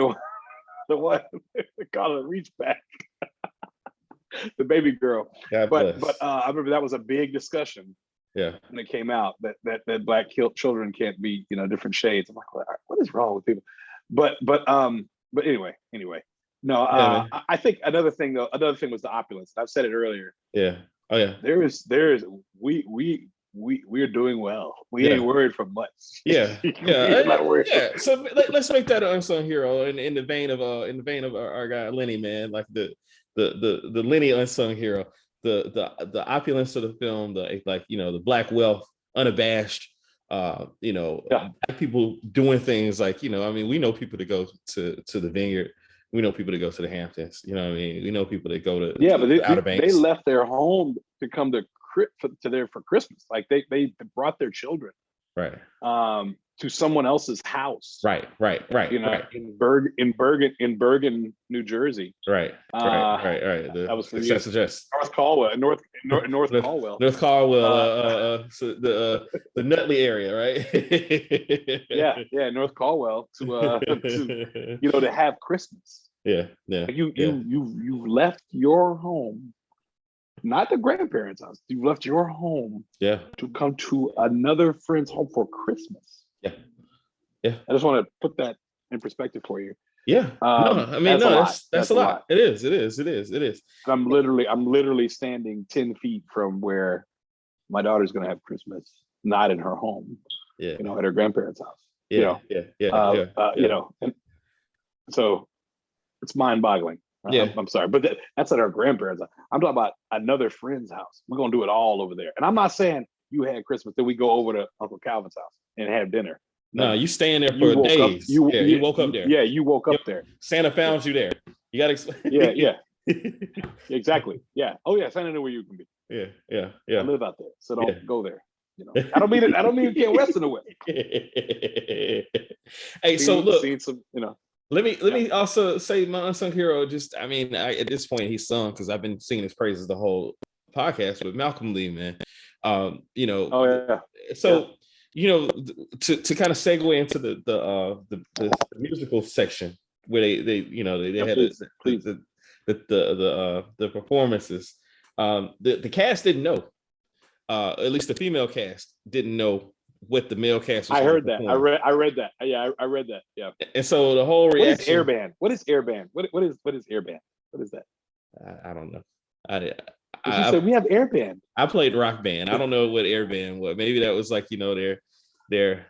they call it a reach back. The baby girl. But I remember that was a big discussion. Yeah. When it came out that Black children can't be, different shades. I'm like, what is wrong with people? But anyway. No, I think another thing was the opulence. I've said it earlier. Yeah. Oh yeah. There is we're doing well. We ain't worried for much. Yeah. Yeah. So let's make that an unsung hero in the vein of our guy Lenny, man. Like the Lenny unsung hero. The opulence of the film, the Black wealth, unabashed. Black people doing things like, I mean, we know people that go to the Vineyard. We know people that go to the Hamptons. You know what I mean? We know people that go to but Outer Banks. They left their home to come to there for Christmas. Like they brought their children, right, to someone else's house, right. In Bergen, New Jersey, right. That was for you. North Caldwell, North Caldwell, so the Nutley area, right? yeah, North Caldwell to have Christmas. Yeah. You left your home, not the grandparents' house. You left your home, to come to another friend's home for Christmas. Yeah. I just want to put that in perspective for you. Yeah. That's a lot. It is. And I'm literally standing 10 feet from where my daughter's going to have Christmas, not in her home. Yeah. At her grandparents' house. Yeah. And so it's mind-boggling. Yeah. I'm sorry, but that's at our grandparents' house. I'm talking about another friend's house. We're gonna do it all over there. And I'm not saying you had Christmas, then we go over to Uncle Calvin's house and have dinner. No, Like you staying there you for woke up, days. Yeah, you woke up there. yeah, you woke Yep. up there. Santa found you there. You got to explain. Yeah, exactly. Yeah. Oh yeah, Santa knew where you can be. Yeah. I live out there, so Yeah. don't go there. You know, I don't mean you can't rest in the West. Hey, so look, seen some, you know. let me also say my unsung hero. Just, I mean, at this point he's sung because I've been singing his praises the whole podcast with Malcolm Lee, man. You know, Oh yeah. so you know, to kind of segue into the musical section where they you know they had please. the performances. The cast didn't know. At least the female cast didn't know what the male cast was. I heard that. I read that. Yeah, I read that. Yeah. And so the whole reaction. What is airband? What is airband? What is that? I don't know. I said we have airband. I played rock band. I don't know what airband was. Maybe that was like, you know, their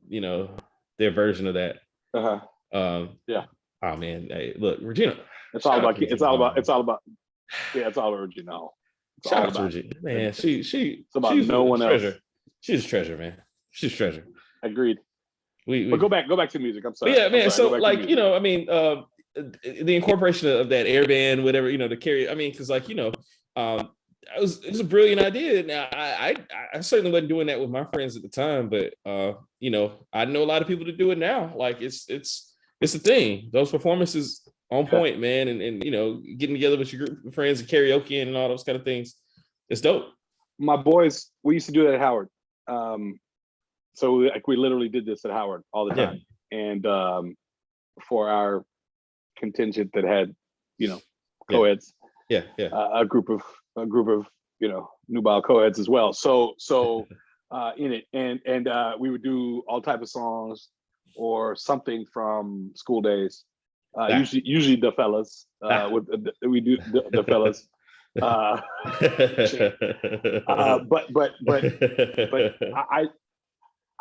you know, their version of that. Yeah. Oh man, hey, look, Regina. It's all about Regina. It's all about Regina. Shout out to Regina, man. It's about no one else. She's a treasure, man. She's a treasure. Agreed. But go back to music. I'm sorry. Yeah, man. So like, you know, I mean, the incorporation of that airband, whatever, you know, to carry. I mean, because like, you know, it was a brilliant idea. Now, I certainly wasn't doing that with my friends at the time, but you know, I know a lot of people to do it now. Like it's a thing. Those performances on point, man, and you know, getting together with your group of friends and karaoke and all those kind of things, it's dope. My boys, we used to do that at Howard. So like we literally did this at Howard all the time, and for our contingent that had, you know, co-eds, a group of you know, nubile co-eds as well. So in it, and we would do all type of songs or something from School Days. Usually the fellas we do the fellas. But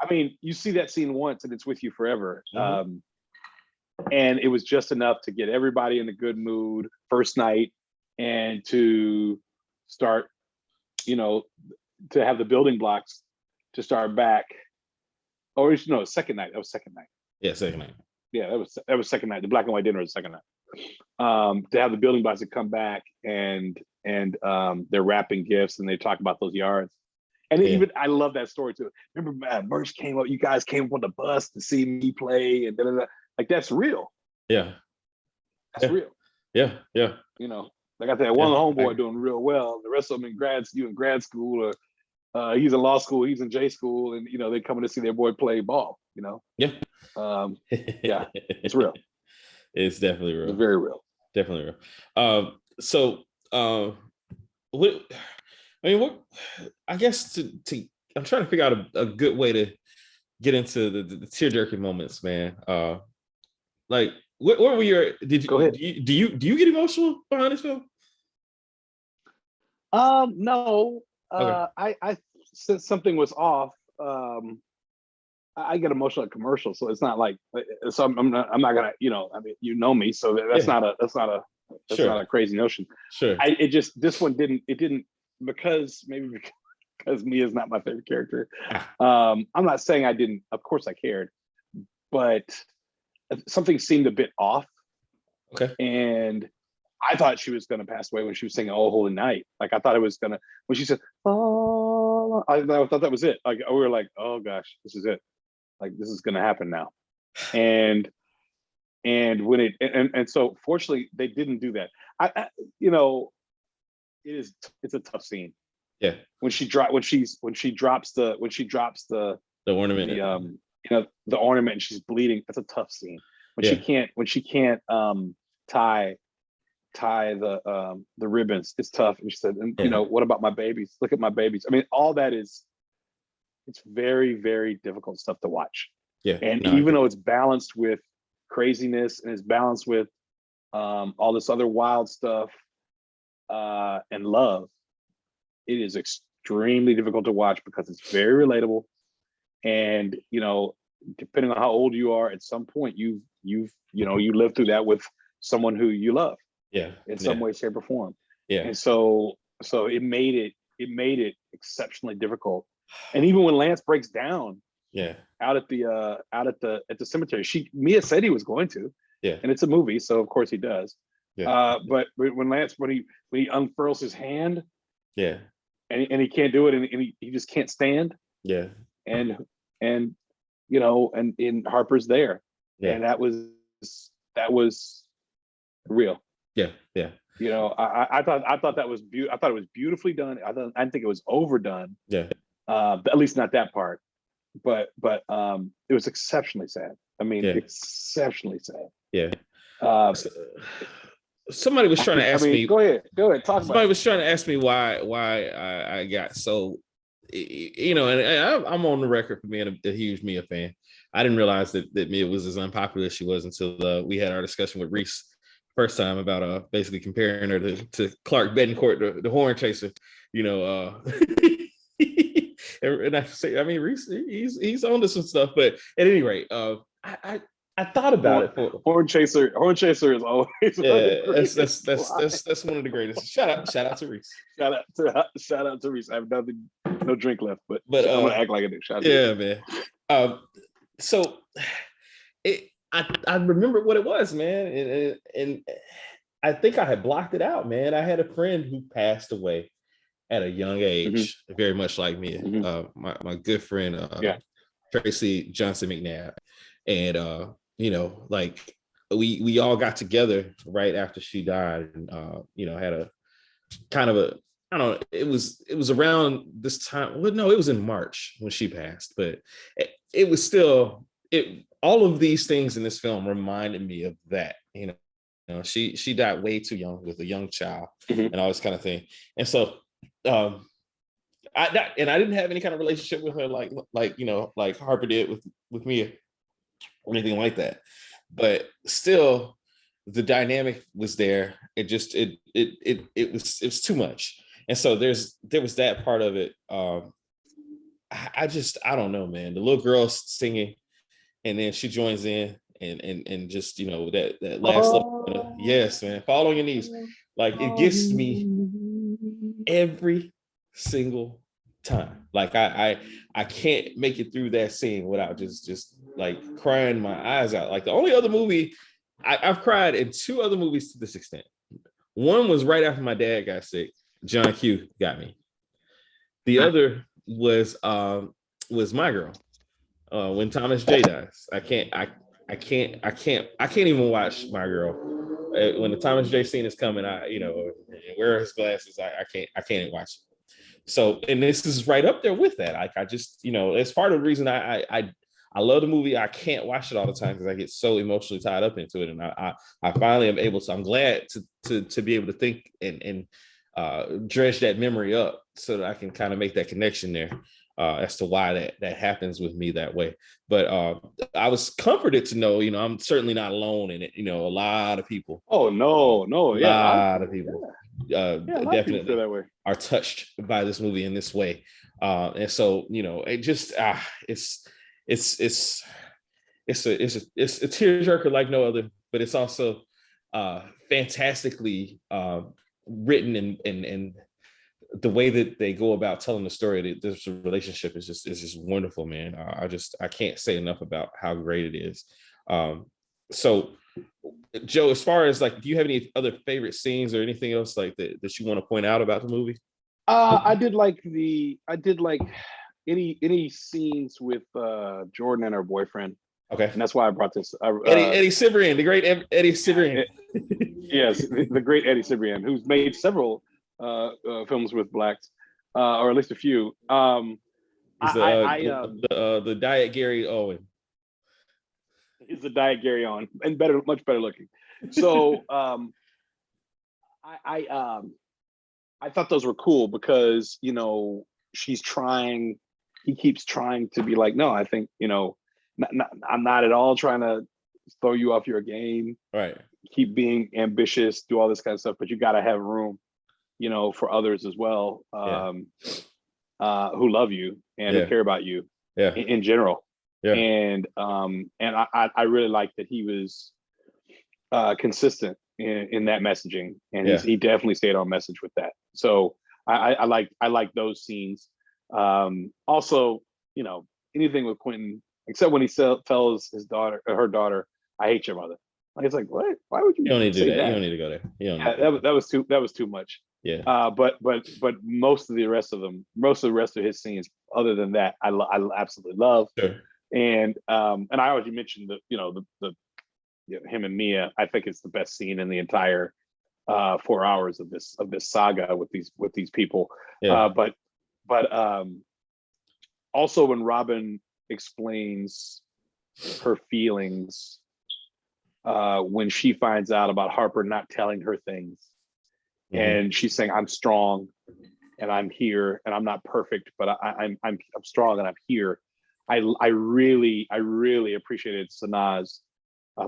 I mean, you see that scene once and it's with you forever. And it was just enough to get everybody in a good mood first night and to start, you know, to have the building blocks to start back. Or no, second night. That was second night. Yeah, second night. Yeah, that was second night. The black and white dinner was second night. To have the building blocks to come back and they're wrapping gifts and they talk about those yards. And even I love that story too. Remember, Merch came up. You guys came up on the bus to see me play, and like that's real. Yeah, that's real. Yeah. You know, like I said, one homeboy doing real well. The rest of them in grad school, or he's in law school, he's in J school, and you know they coming to see their boy play ball. You know. Yeah. Yeah, it's real. It's definitely real. It's very real. Definitely real. So, what? I mean, what? I guess to I'm trying to figure out a good way to get into the tear-jerking moments, man. Like, what were your? Did you go ahead? Do you get emotional behind this film? No. Okay. I since something was off. I get emotional at commercials, so it's not like. So I'm not gonna, you know. I mean, you know me, so that's not a crazy notion. Sure. This one didn't. It didn't. Because Mia is not my favorite character. I'm not saying I didn't, of course I cared, but something seemed a bit off. Okay. And I thought she was going to pass away when she was singing "Oh Holy Night." Like I thought it was going to, when she said, "Oh," I thought that was it. Like we were like, "Oh gosh, this is it. Like this is going to happen now." And when it, so fortunately they didn't do that. I you know, it's a tough scene. Yeah. When she drops the ornament, you know, the ornament and she's bleeding, that's a tough scene. When she can't tie the ribbons, it's tough. And she said, and you know, what about my babies? Look at my babies. I mean, all that it's very, very difficult stuff to watch. Yeah. And even though it's balanced with craziness and it's balanced with all this other wild stuff, and love, it is extremely difficult to watch because it's very relatable. And you know, depending on how old you are, at some point you lived through that with someone who you love. Yeah. In some way, shape, or form. Yeah. And so it made it exceptionally difficult. And even when Lance breaks down, Yeah. out at the cemetery. Mia said he was going to, Yeah. and it's a movie, so of course he does. Yeah. But when he unfurls his hand Yeah. and he can't do it, and he just can't stand, Yeah. and and and in Harper's there, Yeah. and that was real. Yeah. Yeah. I thought that was I thought it was beautifully done. I didn't think it was overdone. Yeah. At least not that part. But it was exceptionally sad. I mean, Yeah. exceptionally sad. Yeah. Uh, Somebody was trying to I ask mean, me. go ahead, talk about Somebody it. was trying to ask me why I got so, and I'm on the record for being a huge Mia fan. I didn't realize that Mia was as unpopular as she was until we had our discussion with Reese first time about basically comparing her to Clark Betancourt, the horn chaser. And I say, I mean, Reese, he's on to some stuff, but at any rate, I thought about it for Horn chaser is always yeah. That's one of the greatest. Shout out to Reese. shout out to Reese. I have no drink left, but I'm gonna act like I do. Shout out yeah, man. So I remember what it was, man, and I think I had blocked it out, man. I had a friend who passed away at a young age, very much like me. My good friend, Tracy Johnson McNabb, and like we all got together right after she died, and had a kind of a, I don't know, it was around this time. Well, no, it was in March when she passed, but it was still all of these things in this film reminded me of that. She died way too young with a young child and all this kind of thing, and so I didn't have any kind of relationship with her like Harper did with me or anything like that, but still the dynamic was there. It just it was too much, and so there was that part of it. I don't know, man. The little girl singing, and then she joins in and just that last level, yes, man, fall on your knees, like it gets me every single time. Like I can't make it through that scene without just like crying my eyes out. Like the only other movie I've cried in two other movies to this extent. One was right after my dad got sick. John Q got me. The other was My Girl. When Thomas J dies. I can't even watch My Girl. When the Thomas J scene is coming, wear his glasses, I can't watch it. So, and this is right up there with that. Like I just, it's part of the reason I love the movie. I can't watch it all the time because I get so emotionally tied up into it. And I finally am able to, I'm glad to be able to think and dredge that memory up so that I can kind of make that connection there as to why that happens with me that way. But I was comforted to know, I'm certainly not alone in it. A lot of people. Oh, no, a lot of people. Definitely that way. Are touched by this movie in this way, and so it just it's a tearjerker like no other, but it's also fantastically written, and the way that they go about telling the story, this relationship is just wonderful, man. I can't say enough about how great it is. So Joe, as far as like, do you have any other favorite scenes or anything else like that you want to point out about the movie? I did like any scenes with Jordan and her boyfriend. Okay. And that's why I brought this. Eddie Cibrian, the great Eddie Cibrian. Yes, the great Eddie Cibrian, who's made several films with blacks, or at least a few. He's the Diet Gary Owen. He's the Diet Gary Owen, and much better looking. So I thought those were cool because he keeps trying to be like, no, I think I'm not at all trying to throw you off your game. Right. Keep being ambitious, do all this kind of stuff, but you got to have room, for others as well, who love you and who care about you, in general. Yeah. And I really like that he was consistent in that messaging, and he definitely stayed on message with that. So I like those scenes. Also, anything with Quentin, except when he tells his daughter, her daughter, "I hate your mother." Like, it's like, what? Why would You don't you need to do say that. that? You don't need to go there. You don't Yeah, need to. that was too much. Yeah. But most of the rest of his scenes, other than that, I absolutely love. Sure. And I already mentioned the him and Mia. I think it's the best scene in the entire 4 hours of this saga with these people. Yeah. But also when Robin explains her feelings when she finds out about Harper not telling her things, and she's saying, "I'm strong, and I'm here, and I'm not perfect, but I'm strong, and I'm here." I really appreciated Sanaa's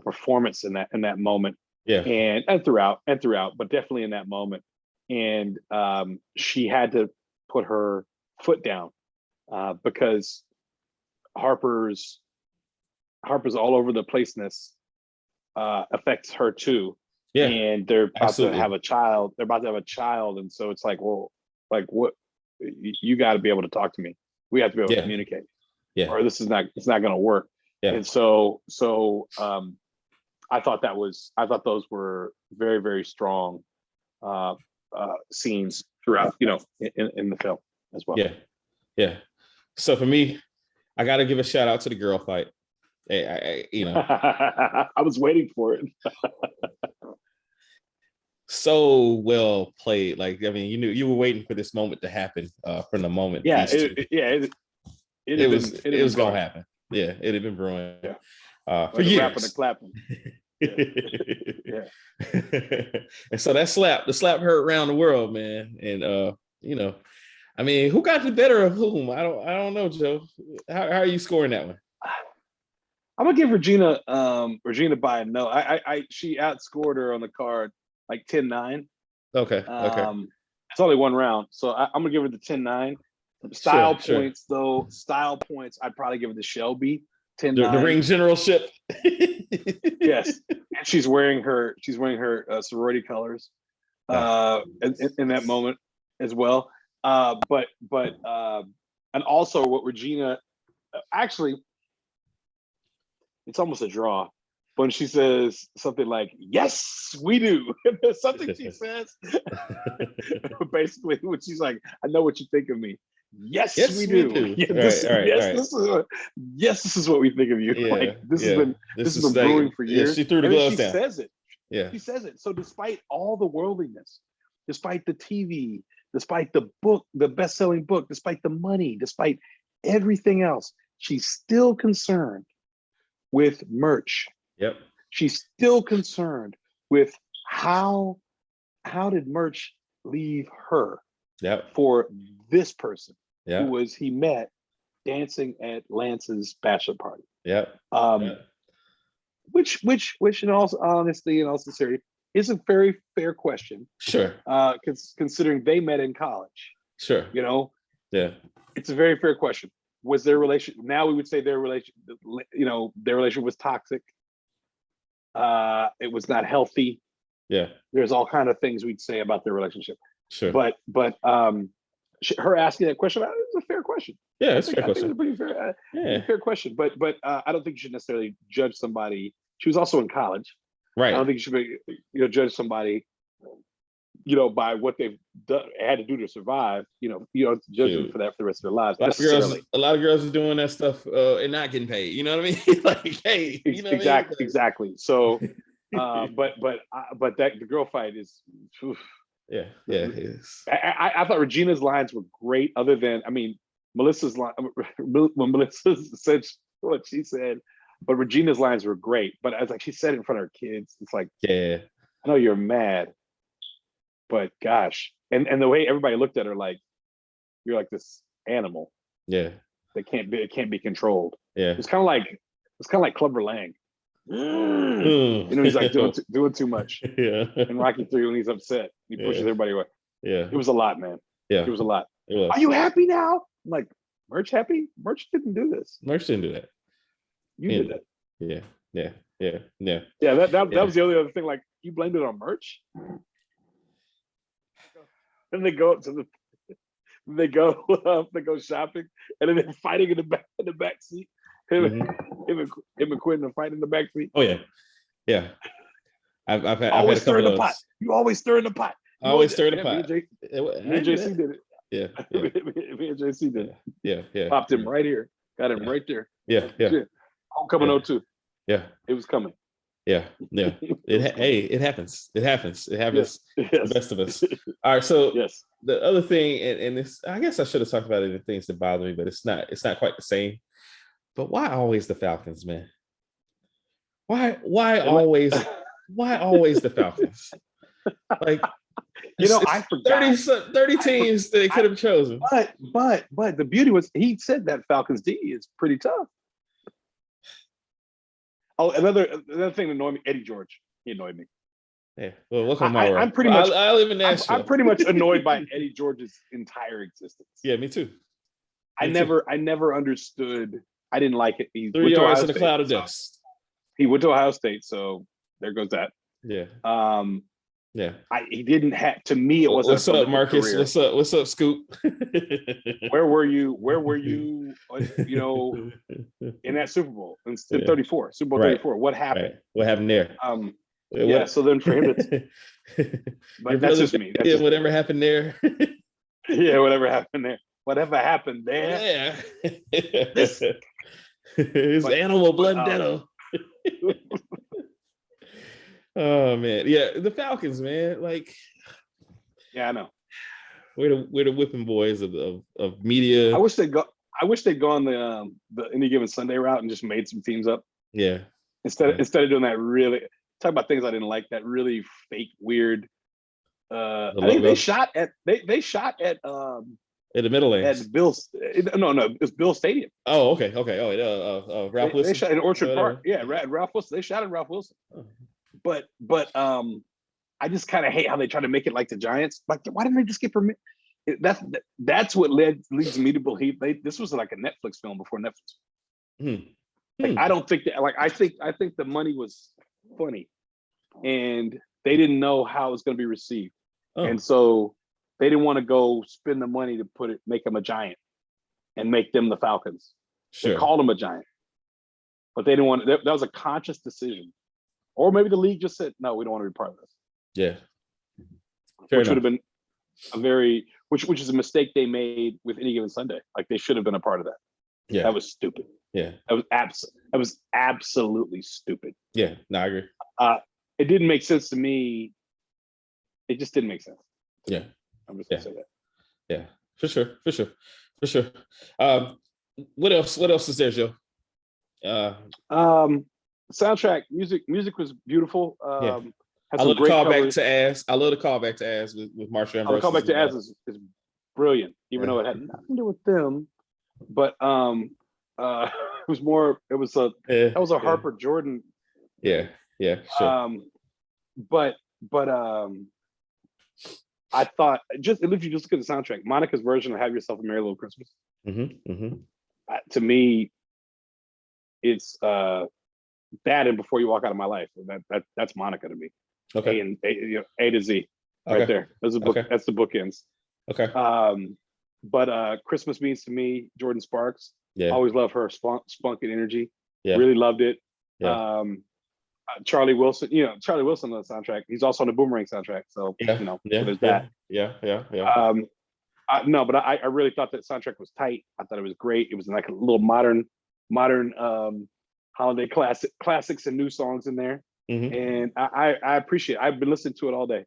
performance in that moment, Yeah. and throughout, but definitely in that moment. And she had to put her foot down because Harper's all over the placeness affects her too. Yeah. And they're about Absolutely. to have a child. And so it's like, well, like, what? You got to be able to talk to me. We have to be able to communicate. Yeah. Or it's not going to work. Yeah. And so I thought those were very, very strong scenes throughout, in the film as well. Yeah. Yeah. So for me, I got to give a shout out to the girl fight. I was waiting for it. So well played. Like, I mean, you were waiting for this moment to happen from the moment. Yeah. It was going to happen. Yeah. It had been brewing. Yeah. For years. Rapping and clapping. Yeah. And so the slap hurt around the world, man. And I mean, who got the better of whom? I don't know, Joe. How are you scoring that one? I'm gonna give Regina by a no. She outscored her on the card like 10-9. Okay. It's only one round, so I'm gonna give her the 10-9. Style points, though. Style points, I'd probably give it to Shelby. 10-9. The ring generalship. Yes, and she's wearing her sorority colors in that moment as well. But and also what Regina actually, it's almost a draw when she says something like, "Yes, we do." There's something she says basically when she's like, "I know what you think of me." Yes, we do. Yeah, this is what we think of you. Yeah, like this has been brewing for years. Yeah, she threw the gloves down. She says it. Yeah, she says it. So despite all the worldliness, despite the TV, despite the book, the best-selling book, despite the money, despite everything else, she's still concerned with merch. Yep. She's still concerned with how did merch leave her for this person who he met dancing at Lance's bachelor party. Which in all honesty and all sincerity is a very fair question. Sure. Considering they met in college. Sure. It's a very fair question. Was their relationship, now we would say their relationship was toxic. It was not healthy. Yeah. There's all kind of things we'd say about their relationship. Sure. But her asking that question, is a fair question. Yeah, it's a fair question. It's a pretty fair question. But I don't think you should necessarily judge somebody. She was also in college. Right. I don't think you should judge somebody by what they've had to do to survive. You don't judge them for that for the rest of their lives. A lot of girls are doing that stuff and not getting paid. You know what I mean? Like, hey, you know what I mean? Exactly. So, but that the girl fight is. Oof. Yeah. I thought Regina's lines were great. Other than, Melissa's line when Melissa said what she said, but Regina's lines were great. But as she said it in front of her kids, it's like, I know you're mad, but gosh, and the way everybody looked at her, like, you're like this animal. Yeah. That can't be controlled. Yeah. It's kind of like Clubber Lang. He's like doing too much. Yeah. And Rocky 3 when he's upset, he pushes everybody away. Yeah. It was a lot, man. Yeah. It was a lot. Was. Are you happy now? I'm like, Merch happy? Merch didn't do this. Merch didn't do that. You did that. Yeah. Yeah, that was the only other thing. Like, you blamed it on Merch. Then they go up to they go shopping, and then they're fighting in the back seat. Him and Quentin are fighting in the back seat. Oh yeah, yeah. I've had Always a stir in couple the of pot. those. You always stir in the pot. I always stir in the Yeah, pot. Me and JC did it. Yeah, Me and JC did it. yeah. Popped him right here. Got him right there. Yeah, yeah. Shit. Homecoming 02. Yeah. It was coming. Yeah, yeah. It happens. It happens. It happens to the best of us. All right. So yes. The other thing, and this, I guess I should have talked about it, the things that bother me, but it's not quite the same. But why always the Falcons, man? Why always the Falcons? Like, I forgot 30 teams that they could have chosen. But the beauty was he said that Falcons D is pretty tough. Oh, another thing that annoyed me, Eddie George. He annoyed me. Yeah. Well, welcome to my world. I'm pretty much. I live in Nashville. I'm pretty much annoyed by Eddie George's entire existence. Yeah, me too. I never understood. I didn't like it. He 3 yards in a cloud of dust. He went to Ohio State, so there goes that. Yeah. Yeah. He didn't have. To me, it wasn't. What's up, Marcus? Career. What's up, Scoop? Where were you? You know, in that Super Bowl in 34, Super Bowl 34. What happened? Right. What happened there? Yeah. So then for him, but that's just me. Whatever happened there. Yeah. Whatever happened there. Whatever happened there. Yeah. His animal blundetto. Oh man, yeah, the Falcons, man. Like, yeah, I know. We're the whipping boys of media. I wish they'd gone the Any Given Sunday route and just made some teams up. Yeah. Instead of doing that, really talk about things I didn't like. That really fake, weird. I think they shot at the Middle Lanes at Bill's. No, it's Bill Stadium. Oh, okay. Oh, Ralph Wilson. They shot in Orchard Park. Yeah, Ralph Wilson. They shot at Ralph Wilson. Oh. But I just kind of hate how they try to make it like the Giants. Like, why didn't they just get permission? That's what leads me to believe this was like a Netflix film before Netflix. Like, I don't think that. Like, I think the money was funny, and they didn't know how it was going to be received, and so they didn't want to go spend the money to make them a Giant, and make them the Falcons. Sure. They called them a Giant, but they didn't want. That was a conscious decision. Or maybe the league just said, no, we don't want to be part of this. Yeah. Which would have been which is a mistake they made with Any Given Sunday. Like, they should have been a part of that. Yeah. That was stupid. Yeah. That was absolutely stupid. Yeah. No, I agree. It didn't make sense to me. It just didn't make sense. Yeah. I'm just gonna say that. Yeah. For sure. What else is there, Joe? Soundtrack music was beautiful. I love the callback to Az with Marsha Ambrose. The callback to Az is brilliant, even though it had nothing to do with them. But it was a Harper Jordan. Yeah, sure. But I thought if you just look at the soundtrack, Monica's version of "Have Yourself a Merry Little Christmas." To me, it's that and Before You Walk Out of My Life. That's Monica to me. Okay. A to Z, right there. That's the book. Okay. That's the bookends. Okay. But Christmas Means to Me, Jordan Sparks. Yeah. Always love her spunk and energy. Yeah. Really loved it. Yeah. Charlie Wilson. Charlie Wilson on the soundtrack. He's also on the Boomerang soundtrack. So so there's that. Yeah. No, but I really thought that soundtrack was tight. I thought it was great. It was like a little modern holiday classics and new songs in there. Mm-hmm. And I appreciate it. I've been listening to it all day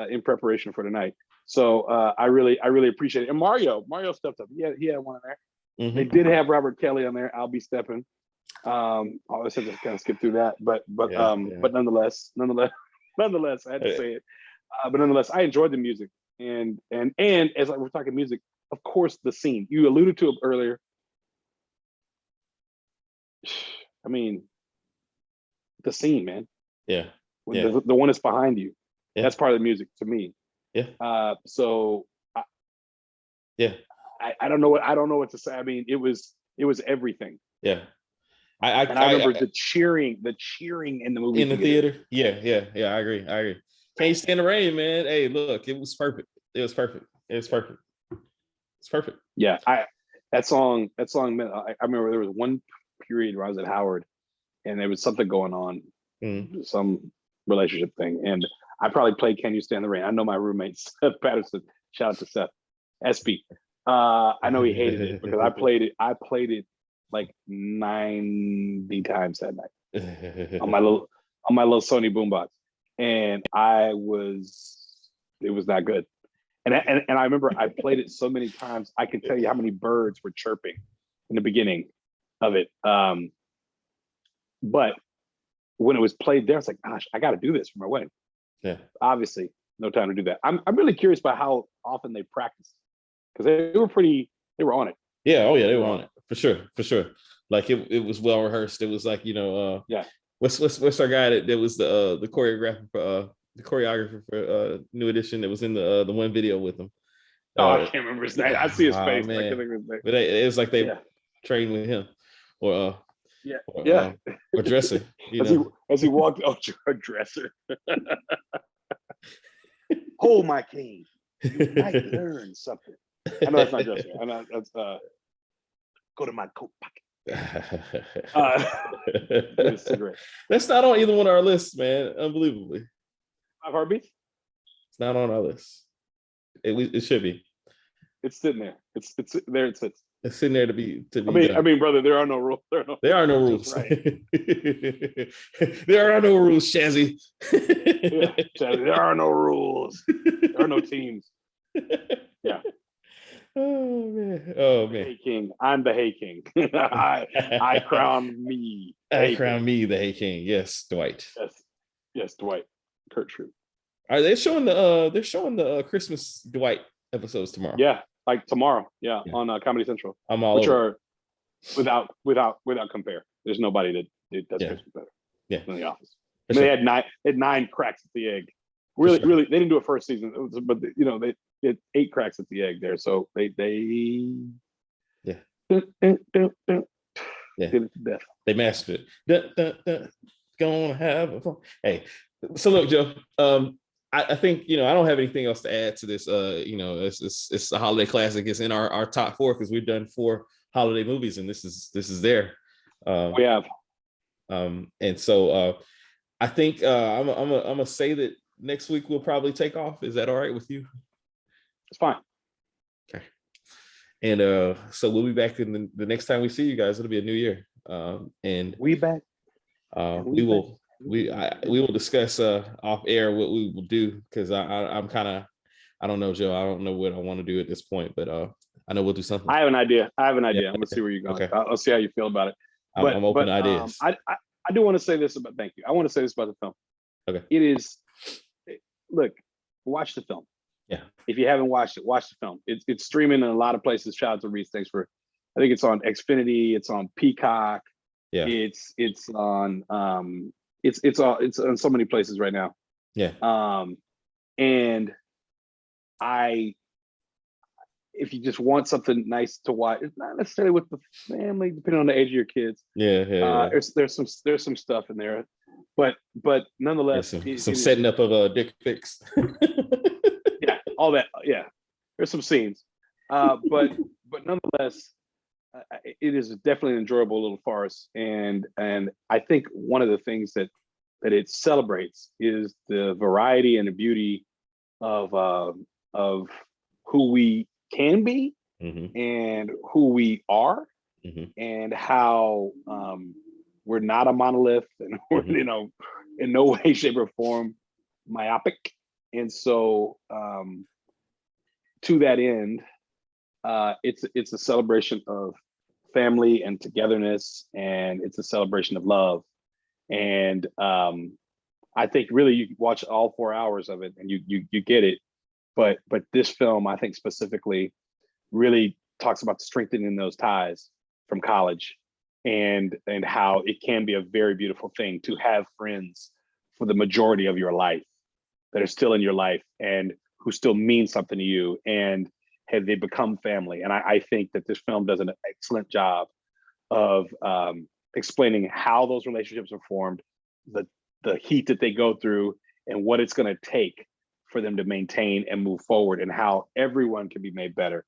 in preparation for tonight. So I really appreciate it. And Mario stepped up. He had one in there. Mm-hmm. They did have Robert Kelly on there. I'll Be Stepping. I always had to kind of skip through that, but nonetheless, I had to say it. But nonetheless, I enjoyed the music, and as we're talking music, of course, the scene you alluded to it earlier. I mean, the scene, man. Yeah. The one that's behind you. Yeah. That's part of the music to me. Yeah. I don't know what to say. I mean, it was everything. Yeah. I remember the cheering in the movie. In the theater. Yeah. I agree. Can't stand the rain, man. Hey, look, it was perfect. It's perfect. Yeah, that song meant, I remember there was one period where I was at Howard and there was something going on, some relationship thing, and I probably played "Can You Stand the Rain." I know my roommate Seth Patterson. Shout out to Seth SB. I know he hated it because I played it like 90 times that night on my little Sony boombox, and it was not good. And I remember I played it so many times I could tell you how many birds were chirping in the beginning of it. But when it was played there, I was like, gosh, I got to do this for my wedding. Yeah. Obviously, no time to do that. I'm really curious about how often they practiced, because they were on it. Yeah. Oh yeah, they were on it for sure. Like it was well rehearsed. It was like, yeah. What's our guy that was the choreographer for the choreographer for New Edition that was in the one video with him. I can't remember his name. I see his face. Man. I can't think of his name. But it was like they trained with him, or dresser. As he walked out a dresser. Hold my cane. You might learn something. I know that's not dresser. I know that's go to my coat pocket. That's not on either one of our lists, man. Unbelievably. 5 Heartbeats? It's not on our list. It should be. It's sitting there. It's there. It sits. It's sitting there to be. I mean, brother, there are no rules. There are no rules. Right. There are no rules, Shazzy. Shazzy. There are no rules. There are no teams. Yeah. Oh man. Hey King. I'm the Hey King. I crown me. I crown me the Hey King. Yes, Dwight. Yes, Dwight. Kurt Troop. Are they showing the Christmas Dwight episodes tomorrow? Yeah, like tomorrow. Yeah, on Comedy Central. I'm all which over. Are without compare. There's nobody that does Christmas better. In the Office. I mean, sure. They had 9 cracks at the egg. Really, they didn't do it first season, but they had 8 cracks at the egg there. So they did it to death. They mastered it. Gonna have fun. Hey, so look, Joe. I think I don't have anything else to add to this. It's a holiday classic. It's in our top 4 because we've done 4 holiday movies, and this is there. We have. And so I think I'm gonna say that next week we'll probably take off. Is that all right with you? It's fine. Okay. And so we'll be back in the next time we see you guys. It'll be a new year. And we back. We will discuss off air what we will do, because I'm kind of, I don't know, Joe. I don't know what I want to do at this point, but I know we'll do something. I have an idea. Yeah. I'm gonna see where you're going. Okay. I'll see how you feel about it. I'm open to ideas. I do want to say this about. Thank you. I want to say this about the film. Okay. It is. Look, watch the film. Yeah. If you haven't watched it, watch the film. It's streaming in a lot of places. Shout out to Reese. Thanks for. I think it's on Xfinity. It's on Peacock. Yeah. It's on it's on so many places right now. Yeah. And if you just want something nice to watch, it's not necessarily with the family, depending on the age of your kids. Yeah. There's some stuff in there, but nonetheless, some setting up of dick pics. Yeah, all that. Yeah, there's some scenes, but nonetheless, it is definitely an enjoyable little farce, and I think one of the things that it celebrates is the variety and the beauty of who we can be, and who we are, and how we're not a monolith, and we're in no way, shape, or form myopic. And so to that end, it's a celebration of family and togetherness, and it's a celebration of love. And I think really you watch all 4 hours of it and you get it. But this film, I think specifically, really talks about strengthening those ties from college, and how it can be a very beautiful thing to have friends for the majority of your life that are still in your life and who still mean something to you, and have they become family. And I think that this film does an excellent job of explaining how those relationships are formed, the heat that they go through, and what it's going to take for them to maintain and move forward, and how everyone can be made better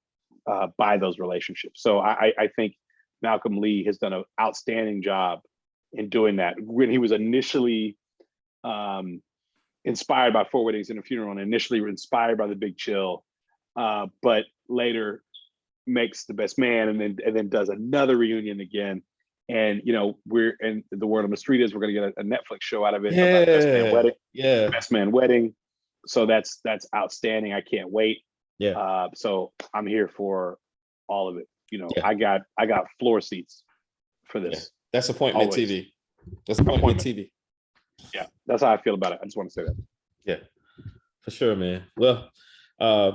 by those relationships. So I think Malcolm Lee has done an outstanding job in doing that. When he was initially inspired by Four Weddings and a Funeral, and initially inspired by The Big Chill, but later makes The Best Man, and then does another reunion again. And we're in the word on the street is we're going to get a Netflix show out of it about Best Man Wedding. Yeah, Best Man Wedding. So that's outstanding. I can't wait. Yeah. So I'm here for all of it. Yeah. I got floor seats for this. Yeah. That's appointment Always. TV. That's appointment TV. Yeah, that's how I feel about it. I just want to say that. Yeah, for sure, man. Well,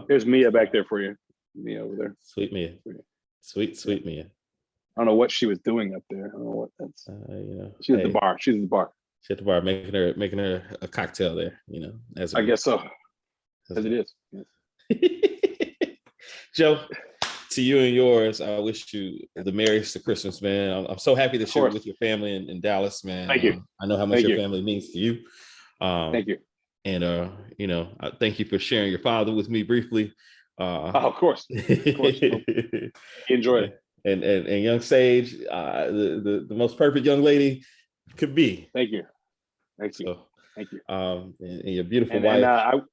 there's Mia back there for you. Mia over there. Sweet Mia. Sweet Mia. I don't know what she was doing up there. I don't know what that's. She's at the bar. She's at the bar. She's at the bar making her a cocktail there. I guess so. As it is. Yes. Joe, to you and yours, I wish you the merriest of Christmas, man. I'm so happy that you're with your family in Dallas, man. Thank you. I know how much your family means to you. Thank you. And I thank you for sharing your father with me briefly. Of course. Of course. Enjoy it. And young Sage, the most perfect young lady could be. Thank you. Thank you. So, thank you. And your beautiful wife.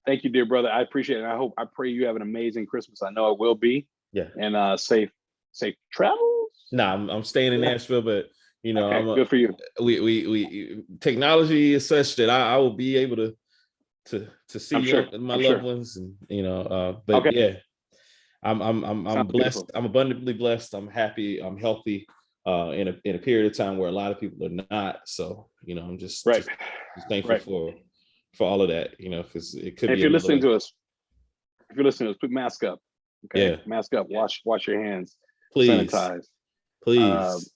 Thank you, dear brother. I appreciate it. I pray you have an amazing Christmas. I know it will be. Yeah. And safe travels. Nah, I'm staying in Nashville, but okay, good for you. We technology is such that I will be able to see my loved ones, and but okay. Yeah, I'm blessed. Beautiful. I'm abundantly blessed. I'm happy. I'm healthy. In a period of time where a lot of people are not. So I'm just thankful for all of that. Because it could. And if you're listening to us, put mask up. Okay, yeah. Mask up. Wash your hands. Please. Sanitize. Please.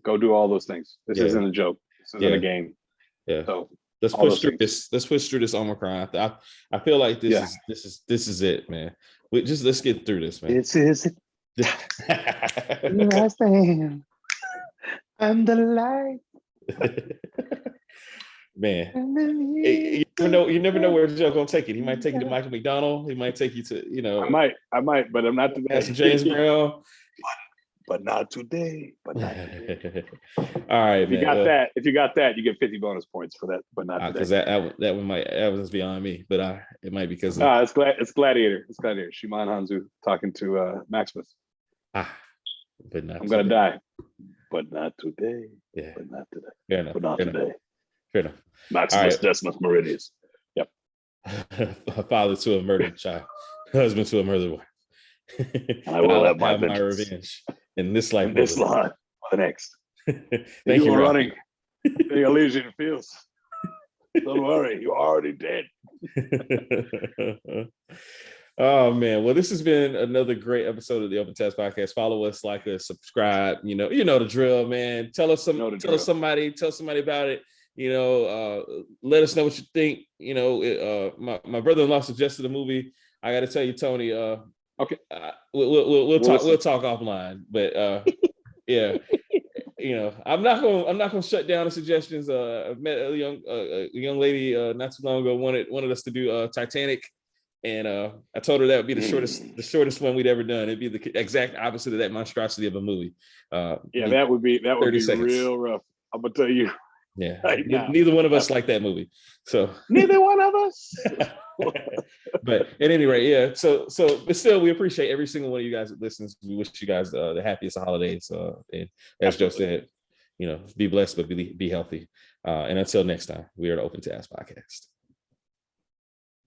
Go do all those things. This isn't a joke. This isn't a game. Yeah. So let's push through this. Let's push through this Omicron. I feel like this is it, man. Let's get through this, man. This is it. Here I stand. I'm the light. Man, you never know where Joe gonna take it. He might take you to Michael McDonald. He might take you to, I might, but I'm not today. That's James Brown. But not today. But not today. All right, if you got that, you get 50 bonus points for that. But not today. Because that was beyond me. But it might be because it's Gladiator. It's Gladiator. Shimon Hanzu talking to Maximus. But not. I'm gonna die. But not today. Yeah. But not today. Fair enough. But not today. Fair enough. Maximus Decimus Meridius. Yep. A father to a murdered child, husband to a murdered wife. And I will have my revenge in this life. In this life, or the next. Thank you were running. Your Elysian fields. Don't worry, you're already dead. Oh man, well, this has been another great episode of the Open Test Podcast. Follow us, like us, subscribe. You know the drill, man. Tell somebody about it. Let us know what you think. My brother-in-law suggested a movie. I got to tell you, Tony. Okay, we'll talk offline. But yeah, I'm not gonna shut down the suggestions. I met a young lady not too long ago wanted us to do Titanic. And I told her that would be the shortest one we'd ever done. It'd be the exact opposite of that monstrosity of a movie. That would be real rough. I'm gonna tell you. Yeah, right, neither one of us like that movie. So neither one of us. But at any rate, yeah. So, but still, we appreciate every single one of you guys that listens. We wish you guys the happiest holidays. And as Joe said, be blessed, but be healthy. And until next time, we are the Open Task Podcast.